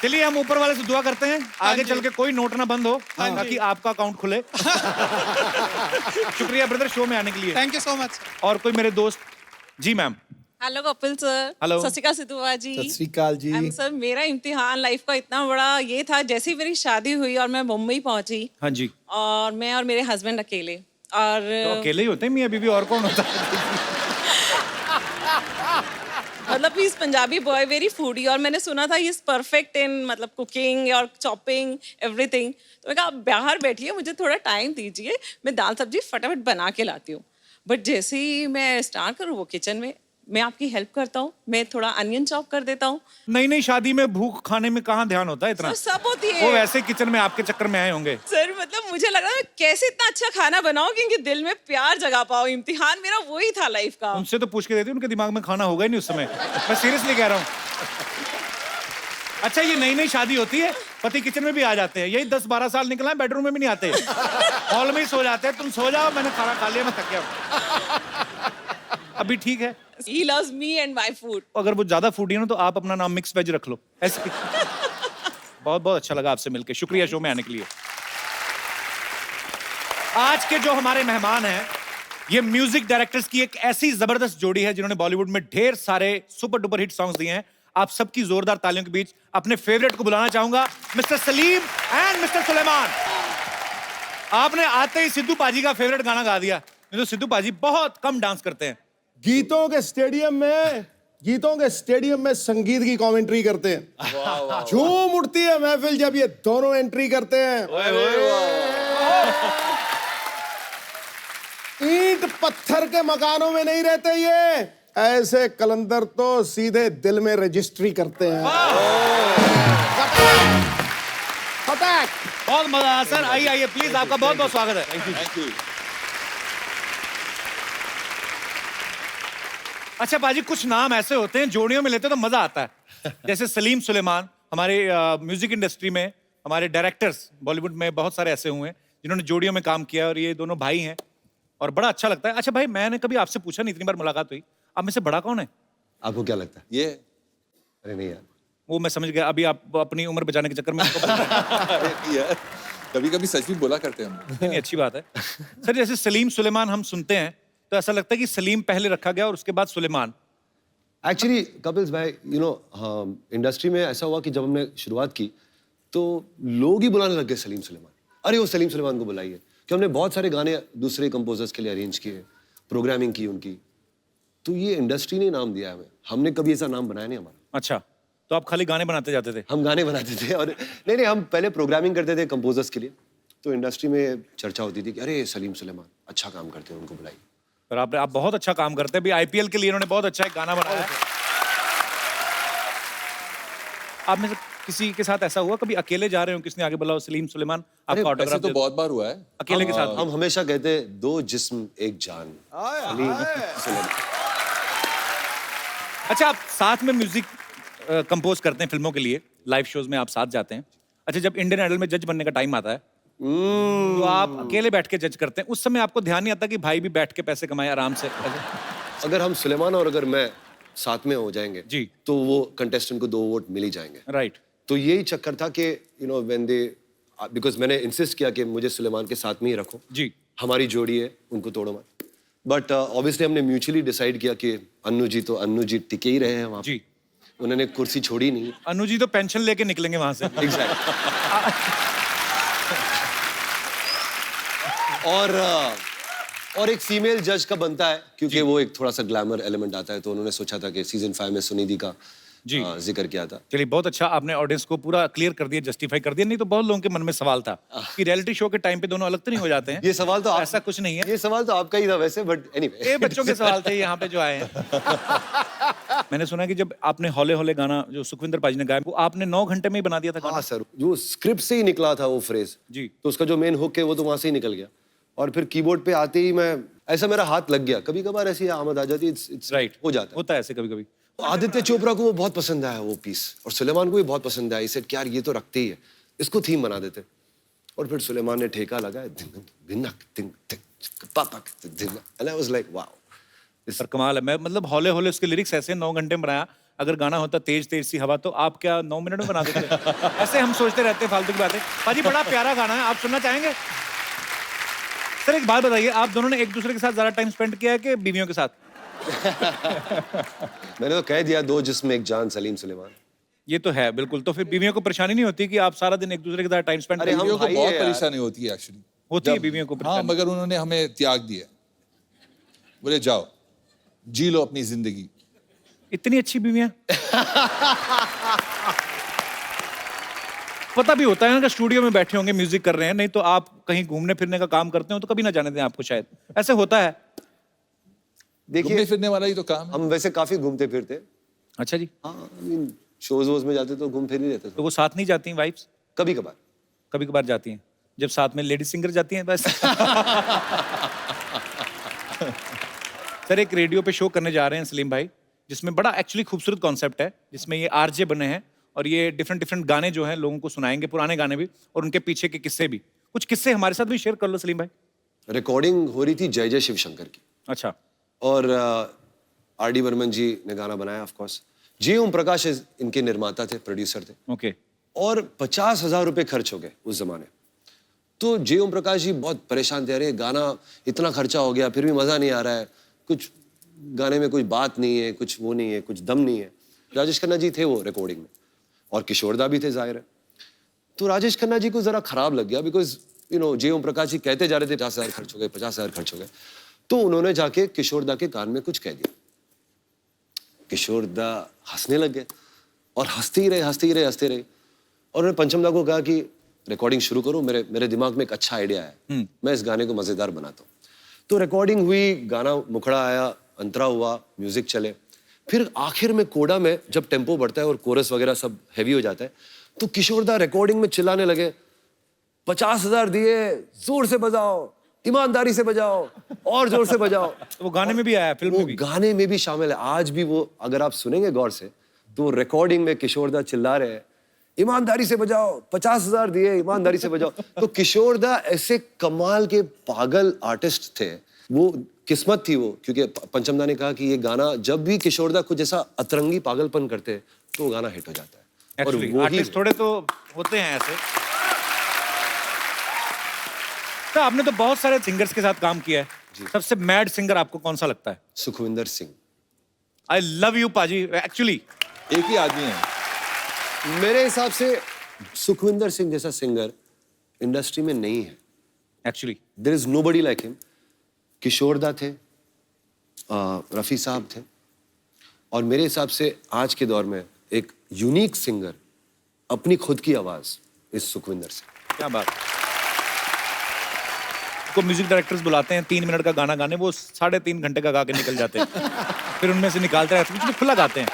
[SPEAKER 2] चलिए हम ऊपर वाले से दुआ करते हैं, आगे चल के कोई नोट ना बंद हो, ताकि आपका अकाउंट खुले। शुक्रिया ब्रदर शो में आने के लिए।
[SPEAKER 13] Thank you so much.
[SPEAKER 2] और कोई मेरे दोस्त? जी ma'am.
[SPEAKER 14] Hello Kapil sir.
[SPEAKER 2] Hello.
[SPEAKER 14] सत श्री अकाल सिद्धू बाजी।
[SPEAKER 5] सत श्री अकाल जी।
[SPEAKER 14] सर मेरा इम्तिहान लाइफ का इतना बड़ा ये था, जैसे ही मेरी शादी हुई और मैं मुंबई पहुंची,
[SPEAKER 2] हाँ जी।
[SPEAKER 14] और मैं और मेरे हस्बैंड अकेले, और
[SPEAKER 2] तो अकेले ही होते हैं मियाँ बीवी, और कौन होता है?
[SPEAKER 14] मतलब इस पंजाबी बॉय वेरी फूडी, और मैंने सुना था ही इज परफेक्ट इन मतलब कुकिंग और चॉपिंग एवरीथिंग। तो मैं कहा आप बाहर बैठिए, मुझे थोड़ा टाइम दीजिए, मैं दाल सब्जी फटाफट बना के लाती हूँ। बट जैसे ही मैं स्टार्ट करूँ वो किचन में, मैं आपकी हेल्प करता हूँ, मैं थोड़ा अनियन चॉप कर देता हूँ।
[SPEAKER 2] नहीं शादी में भूख खाने में कहाँ ध्यान होता है इतना?
[SPEAKER 14] सब होती है।
[SPEAKER 2] वो वैसे किचन में आपके चक्कर में आए होंगे।
[SPEAKER 14] सर मतलब मुझे लग रहा है कैसे इतना अच्छा खाना बनाओ कि इनके दिल में प्यार जगा पाओ। इम्तिहान मेरा वही था लाइफ का।
[SPEAKER 2] उनसे तो पूछ के देती, उनके दिमाग में खाना होगा ही नहीं उस समय। मैं सीरियसली कह रहा हूँ। अच्छा ये नई शादी होती है, पति किचन में भी आ जाते हैं, यही 10-12 साल निकला है, बेडरूम में भी नहीं आते, हॉल में ही सो जाते हैं। तुम सो जाओ, मैंने खाना खा लिया, मैं थक गया। अभी ठीक है।
[SPEAKER 14] He loves me and my food.
[SPEAKER 2] अगर वो ज्यादा फूडी है ना तो आप अपना नाम मिक्स वेज रख लो ऐसे। बहुत बहुत अच्छा लगा आपसे मिलके, शुक्रिया शो में आने के लिए। आज के जो हमारे मेहमान हैं ये म्यूजिक डायरेक्टर्स की एक ऐसी जबरदस्त जोड़ी है जिन्होंने बॉलीवुड में ढेर सारे सुपर डुपर हिट सॉन्ग्स दिए हैं। आप सबकी जोरदार तालियों के बीच अपने फेवरेट को बुलाना चाहूंगा, mister Salim and mister Sulaiman. आपने आते ही सिद्धू पाजी का फेवरेट गाना गा दिया। नहीं तो सिद्धू पाजी बहुत कम डांस करते हैं।
[SPEAKER 5] गीतों के स्टेडियम में संगीत की कमेंट्री करते हैं। झूम उठती है महफिल जब ये दोनों एंट्री करते हैं। ईंट पत्थर के मकानों में नहीं रहते ये, ऐसे कलंदर तो सीधे दिल में रजिस्ट्री करते हैं। फटाक।
[SPEAKER 2] बहुत मजा आया सर। आइए आइए प्लीज, आपका बहुत बहुत स्वागत है। Thank you. अच्छा पाजी, कुछ नाम ऐसे होते हैं जोड़ियों में लेते तो मजा आता है। जैसे सलीम सुलेमान, हमारे म्यूजिक इंडस्ट्री में हमारे डायरेक्टर्स बॉलीवुड में बहुत सारे ऐसे हुए हैं जिन्होंने जोड़ियों में काम किया, और ये दोनों भाई हैं और बड़ा अच्छा लगता है। अच्छा भाई, मैंने कभी आपसे पूछा नहीं, इतनी बार मुलाकात हुई, आप में से बड़ा कौन है?
[SPEAKER 4] आपको क्या लगता है?
[SPEAKER 15] ये
[SPEAKER 4] अरे नहीं यार,
[SPEAKER 2] वो मैं समझ गया, अभी आप अपनी उम्र बचाने के चक्कर में
[SPEAKER 15] यार कभी कभी सच भी बोला करते हैं हम।
[SPEAKER 2] नहीं, अच्छी बात है सर। जैसे सलीम सुलेमान हम सुनते हैं तो ऐसा लगता है कि सलीम पहले रखा गया और उसके बाद सुलेमान।
[SPEAKER 4] एक्चुअली कपिल्स भाई, यू नो इंडस्ट्री में ऐसा हुआ कि जब हमने शुरुआत की तो लोग ही बुलाने लग गए सलीम सुलेमान। अरे वो सलीम सुलेमान को बुलाइए, कि हमने बहुत सारे गाने दूसरे कंपोजर्स के लिए अरेंज किए, प्रोग्रामिंग की उनकी, तो ये इंडस्ट्री ने नाम दिया हमें। हमने कभी ऐसा नाम बनाया नहीं हमारा।
[SPEAKER 2] अच्छा, तो आप खाली गाने बनाते जाते थे?
[SPEAKER 4] हम गाने बनाते थे, और नहीं, हम पहले प्रोग्रामिंग करते थे कंपोजर्स के लिए। तो इंडस्ट्री में चर्चा होती थी कि अरे सलीम सुलेमान अच्छा काम करते हैं, उनको बुलाइए।
[SPEAKER 2] पर आप बहुत अच्छा काम करते हैं। अभी आईपीएल के लिए इन्होंने बहुत अच्छा एक गाना बनाया है। आप में से किसी के साथ ऐसा हुआ कभी अकेले जा रहे हो, किसने आगे बुलाओ सलीम सुलेमान, आपका ऑटोग्राफ
[SPEAKER 15] तो बहुत बार हुआ है
[SPEAKER 2] अकेले के साथ?
[SPEAKER 4] हम हमेशा कहते हैं दो जिस्म एक जान, सलीम सुलेमान।
[SPEAKER 2] अच्छा, आप साथ में म्यूजिक कंपोज करते हैं फिल्मों के लिए, लाइव शोज में आप साथ जाते हैं। अच्छा, जब इंडियन आइडल में जज बनने का टाइम आता है तो आप अकेले बैठ के जज करते हैं, उस समय आपको ध्यान नहीं आता कि भाई भी बैठ के पैसे कमाए आराम से?
[SPEAKER 4] अगर हम सुलेमान और अगर मैं साथ में हो जाएंगे
[SPEAKER 2] जी,
[SPEAKER 4] तो वो कंटेस्टेंट को 2 वोट मिल ही जाएंगे।
[SPEAKER 2] राइट।
[SPEAKER 4] तो यही चक्कर था कि you know when they, because मैंने इंसिस्ट किया कि मुझे सुलेमान के साथ में ही रखो
[SPEAKER 2] जी,
[SPEAKER 4] हमारी जोड़ी है, उनको तोड़ो मत। बट ऑब्वियसली हमने म्यूचुअली डिसाइड किया कि अन्नू जी टिके ही रहे हैं वहाँ
[SPEAKER 2] जी,
[SPEAKER 4] उन्होंने कुर्सी छोड़ी नहीं।
[SPEAKER 2] अनु जी तो पेंशन लेके निकलेंगे वहां से।
[SPEAKER 4] और एक फीमेल जज का बनता है, क्योंकि वो एक थोड़ा सा ग्लैमर एलिमेंट आता है, तो उन्होंने सोचा था कि सीजन 5 में सुनिधि का जिक्र किया था।
[SPEAKER 2] चलिए, बहुत अच्छा, आपने ऑडियंस को पूरा क्लियर कर दिया, जस्टिफाई कर दिया। नहीं तो बहुत लोगों के मन में सवाल था कि रियलिटी शो के टाइम पे दोनों अलग तो नहीं हो जाते हैं।
[SPEAKER 4] ये सवाल तो
[SPEAKER 2] ऐसा कुछ नहीं है,
[SPEAKER 4] ये सवाल तो आपका ही था वैसे, बट एनीवे
[SPEAKER 2] ये बच्चों के सवाल थे यहाँ पे जो आए हैं। मैंने सुना कि जब आपने हौले हौले गाना जो सुखविंदर पाजी ने गाया, वो आपने 9 घंटे में ही बना दिया था गाना?
[SPEAKER 4] हाँ सर, जो स्क्रिप्ट से ही निकला था वो फ्रेज
[SPEAKER 2] जी,
[SPEAKER 4] तो उसका जो मेन हुक है वो तो वहां से ही निकल गया, और फिर कीबोर्ड पे आते ही मैं ऐसा मेरा हाथ लग गया। कभी कभार ऐसी आमद आ जाती है, इट्स
[SPEAKER 2] राइट,
[SPEAKER 4] हो जाता है,
[SPEAKER 2] होता है ऐसे कभी कभी।
[SPEAKER 4] आदित्य चोपड़ा को वो बहुत पसंद आया वो पीस, और सुलेमान को भी बहुत पसंद आया। इसे यार ये तो रखते ही है, इसको थीम बना देते। और फिर सुलेमान ने ठेका लगाया, and I was like, wow,
[SPEAKER 2] पर कमाल है। मैं मतलब हौले हौले उसके लिरिक्स ऐसे 9 घंटे में बनाया। अगर गाना होता तेज तेज सी हवा तो आप क्या 9 मिनट में बना देते? ऐसे हम सोचते रहते हैं फालतू की बातें। पाजी, बड़ा प्यारा गाना है, आप सुनना चाहेंगे? सर एक बात बताइए, आप दोनों ने एक दूसरे के साथ ज्यादा टाइम स्पेंड किया है कि बीवियों के साथ?
[SPEAKER 4] मैंने तो कह दिया, दो जिस्म एक जान, सलीम सुलेमान।
[SPEAKER 2] ये तो है बिल्कुल। तो फिर बीवियों को परेशानी नहीं होती कि आप सारा दिन एक दूसरे के साथ टाइम स्पेंड?
[SPEAKER 15] बीवियों को बहुत परेशानी होती है एक्चुअली,
[SPEAKER 2] होती है बीवियों को
[SPEAKER 15] हाँ,
[SPEAKER 2] परेशानी।
[SPEAKER 15] मगर उन्होंने हमें त्याग दिया, बोले जाओ जी लो अपनी जिंदगी।
[SPEAKER 2] इतनी अच्छी बीवियां। पता भी होता है ना कि स्टूडियो में बैठे होंगे म्यूजिक कर रहे हैं, नहीं तो आप कहीं घूमने फिरने का काम करते हो तो कभी ना जाने दें आपको, शायद ऐसे होता है।
[SPEAKER 4] देखिए,
[SPEAKER 15] फिरने वाला ही तो काम है।
[SPEAKER 4] हम वैसे काफी घूमते फिरते।
[SPEAKER 2] अच्छा जी।
[SPEAKER 4] हाँ, शोज वोज में जाते तो घूम फिर ही रहते।
[SPEAKER 2] तो वो साथ नहीं जाती वाइफ्स?
[SPEAKER 4] कभी कभार,
[SPEAKER 2] कभी कभार जाती हैं, जब साथ में लेडी सिंगर जाती हैं बस। सर एक रेडियो पे शो करने जा रहे हैं सलीम भाई, जिसमें बड़ा एक्चुअली खूबसूरत कॉन्सेप्ट है, जिसमें ये आरजे बने हैं और ये डिफरेंट डिफरेंट गाने जो हैं लोगों को सुनाएंगे, पुराने गाने भी और उनके पीछे के किस्से भी। कुछ किस्से हमारे साथ भी शेयर कर लो सलीम भाई।
[SPEAKER 4] रिकॉर्डिंग हो रही थी जय जय शिव शंकर की।
[SPEAKER 2] अच्छा।
[SPEAKER 4] और आर.डी. बर्मन जी ने गाना बनाया, ऑफ कोर्स। जी ओम प्रकाश इनके निर्माता थे, प्रोड्यूसर थे।
[SPEAKER 2] ओके।
[SPEAKER 4] और 50,000 रुपए खर्च हो गए उस जमाने। तो जे ओम प्रकाश जी बहुत परेशान थे, अरे गाना इतना खर्चा हो गया फिर भी मजा नहीं आ रहा है, कुछ गाने में कोई बात नहीं है, कुछ वो नहीं है, कुछ दम नहीं है। राजेश खन्ना जी थे वो रिकॉर्डिंग में, और किशोरदा भी थे जाहिर है। तो राजेश खन्ना जी को जरा खराब लग गया, बिकॉज जे ओम प्रकाश जी कहते जा रहे थे 50,000 खर्च हो गए, 50,000 खर्च हो गए। तो उन्होंने जाके किशोरदा के कान में कुछ कह दिया। किशोरदा हंसने लग गए और हंसते ही रहे, हंसते ही रहे, हंसते रहे। और उन्होंने पंचम दा को कहा कि रिकॉर्डिंग शुरू करो, मेरे दिमाग में एक अच्छा आइडिया है, मैं इस गाने को मजेदार बनाता हूँ। तो रिकॉर्डिंग हुई, गाना मुखड़ा आया, अंतरा हुआ, म्यूजिक चले। फिर आखिर में कोडा में जब टेम्पो बढ़ता है और कोरस वगैरह सब हैवी हो जाता है, तो किशोरदा रिकॉर्डिंग में चिल्लाने लगे, 50,000 दिए, जोर से बजाओ, ईमानदारी से बजाओ, और जोर से बजाओ।
[SPEAKER 2] वो गाने में भी आया, फिल्म में भी।
[SPEAKER 4] गाने में भी शामिल है। आज भी वो अगर आप सुनेंगे गौर से तो रिकॉर्डिंग में किशोरदा चिल्ला रहे हैं, ईमानदारी से बजाओ, 50,000 दिए, ईमानदारी से बजाओ। तो किशोरदा ऐसे कमाल के पागल आर्टिस्ट थे, वो किस्मत थी वो, क्योंकि पंचमदा ने कहा कि ये गाना जब भी किशोरदा कुछ ऐसा अतरंगी पागलपन करते हैं तो वो गाना हिट हो जाता है। और
[SPEAKER 2] Actually,
[SPEAKER 4] वो
[SPEAKER 2] आर्टिस्ट थोड़े तो होते हैं ऐसे। तो आपने तो बहुत सारे सिंगर्स के साथ काम किया है, सबसे मैड सिंगर आपको कौन सा लगता है?
[SPEAKER 4] Sukhwinder Singh.
[SPEAKER 2] I love you पाजी। एक्चुअली
[SPEAKER 15] एक ही आदमी है
[SPEAKER 4] मेरे हिसाब से, सुखविंदर सिंह जैसा सिंगर इंडस्ट्री में नहीं है।
[SPEAKER 2] Actually
[SPEAKER 4] there is nobody like him. किशोरदा थे, रफी साहब थे, और मेरे हिसाब से आज के दौर में एक यूनिक सिंगर अपनी खुद की आवाज इस सुखविंदर सिंह।
[SPEAKER 2] क्या बात। को म्यूजिक डायरेक्टर्स बुलाते हैं 3 मिनट का गाना गाने, वो 3.5 घंटे का गा के निकल जाते हैं। फिर उनमें से निकालते हैं, बीच में खुला गाते हैं।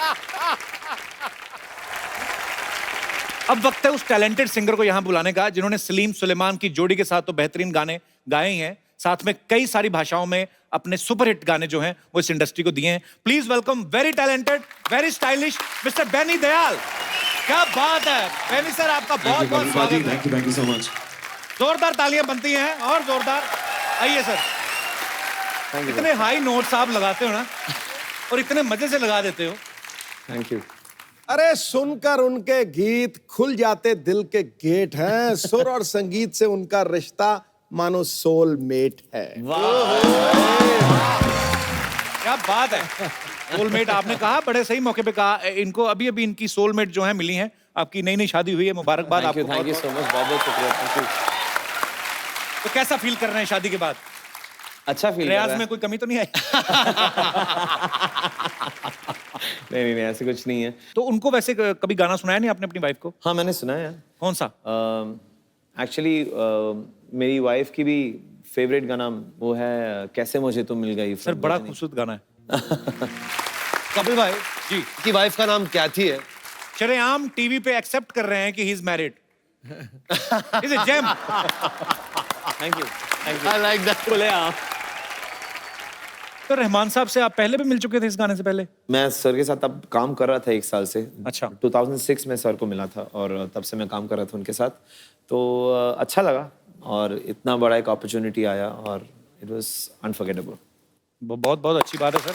[SPEAKER 2] अब वक्त है उस टैलेंटेड सिंगर को यहाँ बुलाने का जिन्होंने सलीम सुलेमान की जोड़ी के साथ तो बेहतरीन गाने गाए ही हैं, साथ में कई सारी भाषाओं में अपने सुपरहिट गाने जो हैं वो इस इंडस्ट्री को दिए हैं। Please welcome very talented, very stylish mister Benny Dayal. क्या बात है बेनी सर, आपका बहुत बहुत स्वागत है।
[SPEAKER 16] Thank you so much.
[SPEAKER 2] जोरदार तालियां बनती हैं, और जोरदार। आइए सर। इतने हाई नोट्स आप लगाते हो ना, और इतने मजे से लगा देते हो।
[SPEAKER 3] Thank you.
[SPEAKER 5] अरे सुनकर उनके गीत खुल जाते दिल के गेट हैं। सुर और संगीत से उनका रिश्ता मानो सोलमेट है।
[SPEAKER 2] क्या बात है। सोलमेट आपने कहा, बड़े सही मौके पे कहा। इनको अभी अभी इनकी सोलमेट जो है मिली हैं। आपकी नई नई शादी हुई है, मुबारकबाद आपको।
[SPEAKER 3] थैंक यू सो मच, बहुत बहुत शुक्रिया। Thank you.
[SPEAKER 2] तो कैसा फील कर रहे हैं शादी के बाद?
[SPEAKER 3] अच्छा फील।
[SPEAKER 2] रियाज में कोई कमी तो नहीं आई?
[SPEAKER 3] नहीं, ऐसे कुछ नहीं है।
[SPEAKER 2] तो उनको वैसे कभी गाना सुनाया नहीं आपने अपनी वाइफ को?
[SPEAKER 3] हाँ, मैंने सुना है।
[SPEAKER 2] कौन सा?
[SPEAKER 3] एक्चुअली मेरी वाइफ की भी फेवरेट गाना वो है कैसे मुझे तुम मिल गई।
[SPEAKER 2] सर बड़ा खूबसूरत गाना है।
[SPEAKER 4] कपिल भाई
[SPEAKER 2] जी
[SPEAKER 4] की वाइफ का नाम क्या थी है?
[SPEAKER 2] शरेआम टीवी पे एक्सेप्ट कर रहे हैं कि he is married. Is it gem?
[SPEAKER 3] Thank you.
[SPEAKER 4] I like that.
[SPEAKER 3] बोले आप।
[SPEAKER 2] तो रहमान साहब से आप पहले भी मिल चुके थे इस गाने से पहले?
[SPEAKER 3] मैं सर के साथ अब काम कर रहा था 1 साल से।
[SPEAKER 2] अच्छा।
[SPEAKER 3] 2006 में सर को मिला था और तब से मैं काम कर रहा था उनके साथ। तो अच्छा लगा, और इतना बड़ा एक अपॉर्चुनिटी आया, और इट वाज अनफॉरगेटेबल।
[SPEAKER 2] बहुत बहुत अच्छी बात है सर।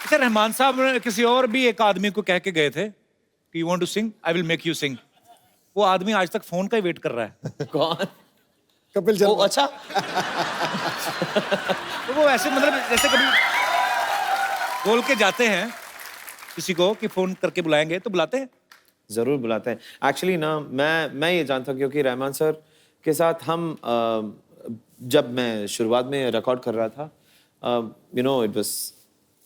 [SPEAKER 2] अच्छा, रहमान साहब ने किसी और भी एक आदमी को कह के गए थे कि you want to sing, I will make you sing. वो आदमी आज तक फोन का ही वेट कर रहा है।
[SPEAKER 3] कौन?
[SPEAKER 5] कपिल शर्मा।
[SPEAKER 3] अच्छा।
[SPEAKER 2] तो वो ऐसे मतलब जैसे कभी बोल के जाते हैं किसी को कि फोन करके बुलाएंगे, तो बुलाते हैं?
[SPEAKER 3] जरूर बुलाते हैं। एक्चुअली ना मैं ये जानता हूँ क्योंकि रहमान सर के साथ हम जब मैं शुरुआत में रिकॉर्ड कर रहा था, you know it was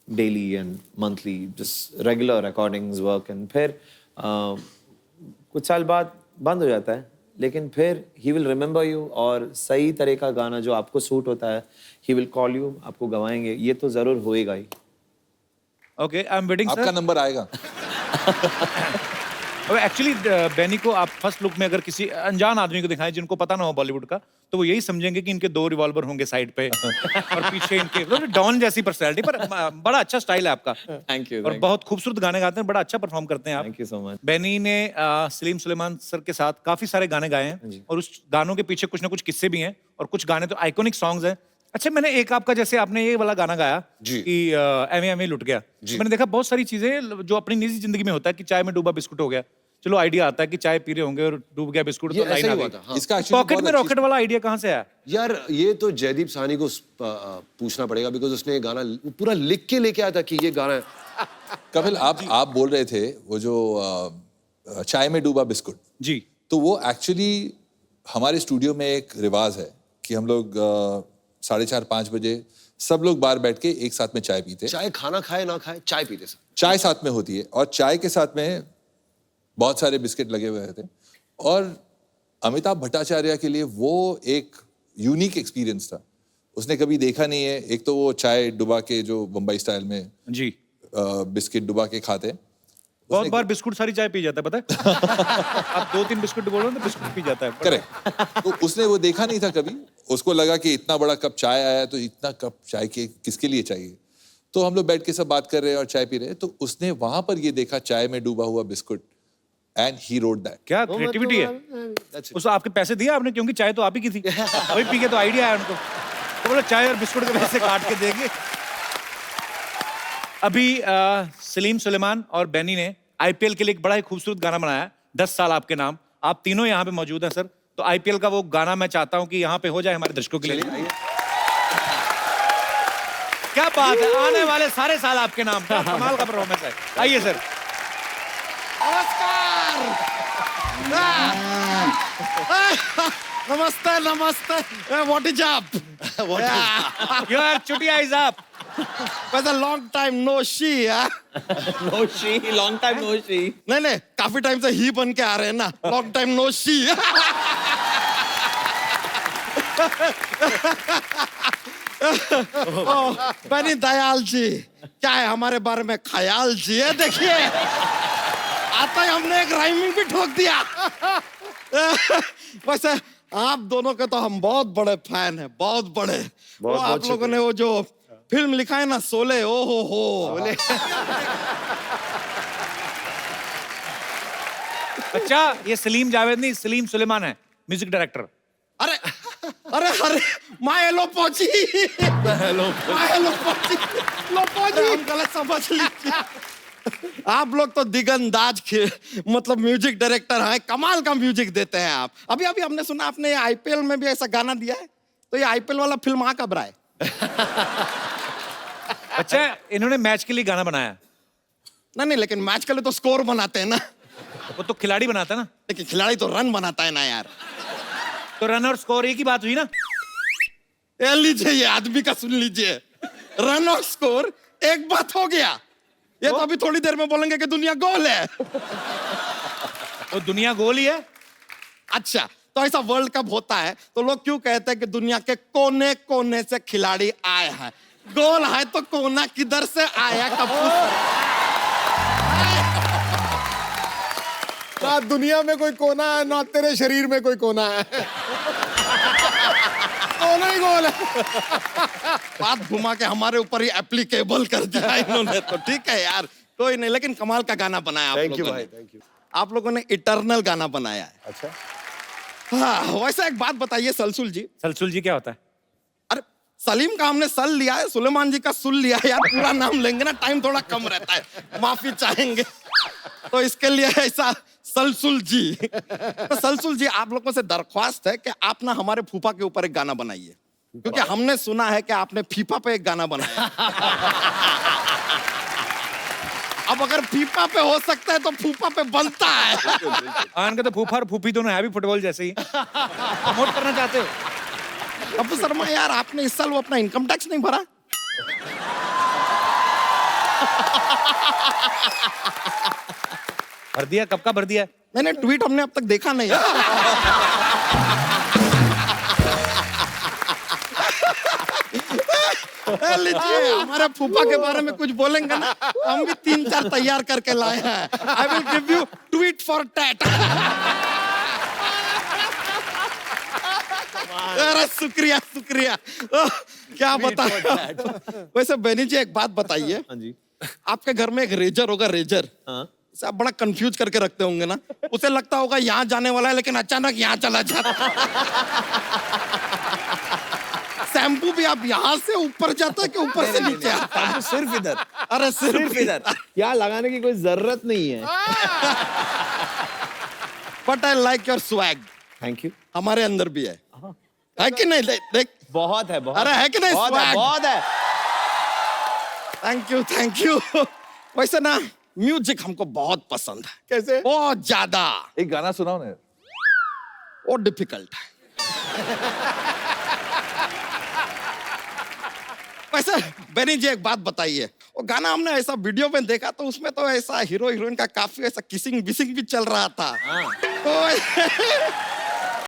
[SPEAKER 3] daily and monthly just regular recordings work, and फिर कुछ साल बाद बंद हो जाता है, लेकिन फिर ही विल रिमेंबर यू, और सही तरह का गाना जो आपको सूट होता है ही विल कॉल यू, आपको गवाएंगे। ये तो जरूर होएगा ही।
[SPEAKER 2] Okay, I am waiting sir.
[SPEAKER 15] आपका नंबर आएगा।
[SPEAKER 2] एक्चुअली बेनी को आप फर्स्ट लुक में अगर किसी अनजान आदमी को दिखाएं जिनको पता ना हो बॉलीवुड का, तो वो यही समझेंगे कि इनके 2 रिवॉल्वर होंगे साइड पे और पीछे इनके डॉन जैसी पर्सनैलिटी। पर बड़ा अच्छा स्टाइल है आपका।
[SPEAKER 3] Thank you.
[SPEAKER 2] और बहुत खूबसूरत गाने गाते हैं, बड़ा अच्छा परफॉर्म करते हैं आप।
[SPEAKER 3] Thank you so much.
[SPEAKER 2] Benny ने सलीम सुलेमान सर के साथ काफी सारे गाने गाए हैं, और उस गानों के पीछे कुछ ना कुछ किस्से भी हैं, और कुछ गाने तो आइकॉनिक सॉन्ग्स हैं। अच्छा, मैंने एक आपका, जैसे आपने ये वाला गाना गाया कि एमे एमे लुट गया, मैंने देखा बहुत सारी चीजें जो अपनी निजी जिंदगी में होता है कि चाय में डूबा बिस्कुट हो गया, चलो आइडिया आता है कि चाय पी रहे होंगे और डूब गया बिस्कुट,
[SPEAKER 4] ये
[SPEAKER 2] तो लाइन
[SPEAKER 4] ऐसा
[SPEAKER 2] आ
[SPEAKER 4] ही हुआ
[SPEAKER 2] गई।
[SPEAKER 4] था, हाँ।
[SPEAKER 15] इसका actually
[SPEAKER 2] पॉकेट
[SPEAKER 15] बहुत
[SPEAKER 2] में
[SPEAKER 15] अच्छी-
[SPEAKER 2] रॉकेट वाला आइडिया कहाँ से आया?
[SPEAKER 4] यार ये तो जयदीप साहनी को पूछना पड़ेगा, बिकॉज उसने ये गाना पूरा लिख के लेके आया था कि ये गाना है।
[SPEAKER 15] कपिल, आप बोल रहे थे वो जो चाय में डूबा बिस्कुट
[SPEAKER 2] जी,
[SPEAKER 15] तो वो एक्चुअली हमारे स्टूडियो में एक रिवाज है कि हम लोग 4:30-5 बजे सब लोग बाहर बैठ के एक साथ में चाय पीते।
[SPEAKER 4] चाहे खाना खाए ना खाए, चाय पीते सब।
[SPEAKER 15] चाय साथ में होती है और चाय के साथ में बहुत सारे बिस्किट लगे हुए रहते हैं। और अमिताभ भट्टाचार्य के लिए वो एक यूनिक एक्सपीरियंस था। उसने कभी देखा नहीं है, एक तो वो चाय डुबा के जो बम्बई स्टाइल में
[SPEAKER 2] जी
[SPEAKER 15] बिस्किट डुबा के खाते हैं।
[SPEAKER 2] बहुत बार बिस्कुट सारी चाय पी जाता है, पता है? आप 2-3 बिस्कुट बोलो तो बिस्कुट पी जाता है।
[SPEAKER 15] करेक्ट। तो उसने वो देखा नहीं था कभी। उसको लगा कि इतना बड़ा कप चाय आया तो इतना कप चाय के किसके लिए चाहिए। तो हम लोग बैठ के सब बात कर रहे हैं और चाय पी रहे हैं, तो उसने वहां पर ये देखा चाय में डूबा हुआ biscuit and he wrote that.
[SPEAKER 2] क्या क्रिएटिविटी है। उस आपके पैसे दिए आपने, क्योंकि चाय तो आप ही की थी। अभी पी के तो आइडिया आया उनको, तो बोले चाय और बिस्कुट के पैसे काट के देंगे। अभी सलीम सुलेमान और बेनी ने आईपीएल के लिए एक बड़ा ही खूबसूरत गाना बनाया, 10 साल आपके नाम। आप तीनों यहाँ पे मौजूद हैं सर, तो आईपीएल का वो गाना मैं चाहता हूँ कि यहाँ पे हो जाए हमारे दर्शकों के लिए। क्या बात है, आने वाले सारे साल आपके नाम। क्या कमाल का परफॉर्मेंस है। आइए सर।
[SPEAKER 1] नमस्ते नमस्ते। What is up?
[SPEAKER 2] Your Chutia is up.
[SPEAKER 1] But a long time no she,
[SPEAKER 3] No she, long time no she.
[SPEAKER 1] नहीं, काफी टाइम से ही बन के आ रहे हैं ना। Long time no she. बनी दयाल जी, क्या है हमारे बारे में ख्याल जी है? देखिए, आता ही हमने एक राइमिंग भी ठोक दिया। वैसे आप दोनों के तो हम बहुत बड़े फैन हैं, बहुत बड़े। वो आप लोगों ने वो जो फिल्म लिखा है ना, शोले, ओ हो।
[SPEAKER 2] अच्छा, ये सलीम जावेद नहीं, सलीम सुलेमान है, म्यूजिक डायरेक्टर।
[SPEAKER 1] अरे अरे अरे, माय लो पहुंची, हम गलत समझ लीजिए। आप लोग तो दिगंदाज मतलब म्यूजिक डायरेक्टर हैं, कमाल का म्यूजिक देते हैं आप। अभी अभी हमने सुना आपने आईपीएल में भी ऐसा गाना दिया है, तो ये आईपीएल वाला फिल्म आ कब रहा है?
[SPEAKER 2] अच्छा, इन्होंने मैच के लिए गाना बनाया?
[SPEAKER 1] नहीं, लेकिन मैच के लिए तो स्कोर बनाते हैं ना।
[SPEAKER 2] वो तो खिलाड़ी बनाता है ना।
[SPEAKER 1] लेकिन खिलाड़ी तो रन बनाता है ना यार।
[SPEAKER 2] तो रन और स्कोर एक ही बात हुई ना।
[SPEAKER 1] ये लीजिए, ये आदमी का सुन लीजिए, रन और स्कोर एक बात हो गया। ये तो अभी थोड़ी देर में बोलेंगे कि दुनिया गोल है।
[SPEAKER 2] तो दुनिया गोल ही है।
[SPEAKER 1] अच्छा, तो ऐसा वर्ल्ड कप होता है तो लोग क्यों कहते हैं कि दुनिया के कोने कोने से खिलाड़ी आए हैं? गोल है तो कोना किधर से आया?
[SPEAKER 5] ना दुनिया में कोई कोना है, ना तेरे शरीर में कोई कोना है। कोना ही गोल है।
[SPEAKER 1] बात घुमा के हमारे ऊपर ही एप्लीकेबल कर दिया इन्होंने, तो ठीक है यार, कोई नहीं। लेकिन कमाल का गाना बनाया आप
[SPEAKER 4] थैंक यू
[SPEAKER 1] लोगों
[SPEAKER 4] भाई,
[SPEAKER 1] ने।
[SPEAKER 4] Thank you.
[SPEAKER 1] आप लोगों ने इटर्नल गाना बनाया है।
[SPEAKER 4] अच्छा,
[SPEAKER 1] हाँ, वैसे एक बात बताइए सलसुल जी।
[SPEAKER 2] सलसुल जी क्या होता है?
[SPEAKER 1] अरे सलीम का हमने सल लिया है, सुलेमान जी का सुल लिया है यार। पूरा नाम लेंगे ना, टाइम थोड़ा कम रहता है, माफी चाहेंगे। तो इसके लिए ऐसा सलसुल जी। तो सलसुल जी, आप लोगों से दरख्वास्त है कि आप ना हमारे फूफा के ऊपर एक गाना बनाइए, क्योंकि हमने सुना है कि आपने फीफा पे एक गाना बनाया। अब अगर फीफा पे हो सकता है तो फूफा पे बनता है।
[SPEAKER 2] आन के तो फूफा और फूफी दोनों है भी फुटबॉल जैसे ही। प्रमोट करना चाहते हो?
[SPEAKER 1] अब शर्मा यार, आपने इस साल वो अपना इनकम टैक्स नहीं भरा?
[SPEAKER 2] भर दिया? कब का भर दिया?
[SPEAKER 1] मैंने ट्वीट हमने अब तक देखा नहीं। लीजिए, हमारे फूफा के बारे में कुछ बोलेंगे ना, हम भी 3-4 तैयार करके लाए हैं। I will give you tweet for tat. अरे शुक्रिया शुक्रिया। क्या बताया। वैसे बेनी जी, एक बात बताइए।
[SPEAKER 3] हाँ जी।
[SPEAKER 1] आपके घर में एक रेजर होगा, रेजर।
[SPEAKER 3] हाँ।
[SPEAKER 1] इसे आप बड़ा कंफ्यूज करके रखते होंगे ना। उसे लगता होगा यहाँ जाने वाला है, लेकिन अचानक यहाँ चला जाता। शैम्पू भी आप यहाँ से ऊपर जाता है कि ऊपर से नीचे आता है?
[SPEAKER 3] सिर्फ इधर।
[SPEAKER 1] अरे सिर्फ
[SPEAKER 3] इधर। यहाँ लगाने की कोई जरूरत नहीं है।
[SPEAKER 1] But I like your swag.
[SPEAKER 3] Thank you.
[SPEAKER 1] हमारे अंदर भी है कि नहीं? देख
[SPEAKER 3] बहुत है, बहुत।
[SPEAKER 1] अरे है कि नहीं?
[SPEAKER 3] बहुत है,
[SPEAKER 1] swag?
[SPEAKER 3] बहुत है।
[SPEAKER 1] Thank you. वैसे ना म्यूजिक हमको बहुत पसंद है।
[SPEAKER 5] कैसे?
[SPEAKER 1] बहुत ज्यादा।
[SPEAKER 15] एक गाना सुनाओ ना।
[SPEAKER 1] वो डिफिकल्ट है। वैसे बेनी जी एक बात बताइए, वो गाना हमने ऐसा वीडियो में देखा तो उसमें तो ऐसा हीरो हीरोइन का काफी ऐसा किसिंग बिसिंग भी चल रहा था। तो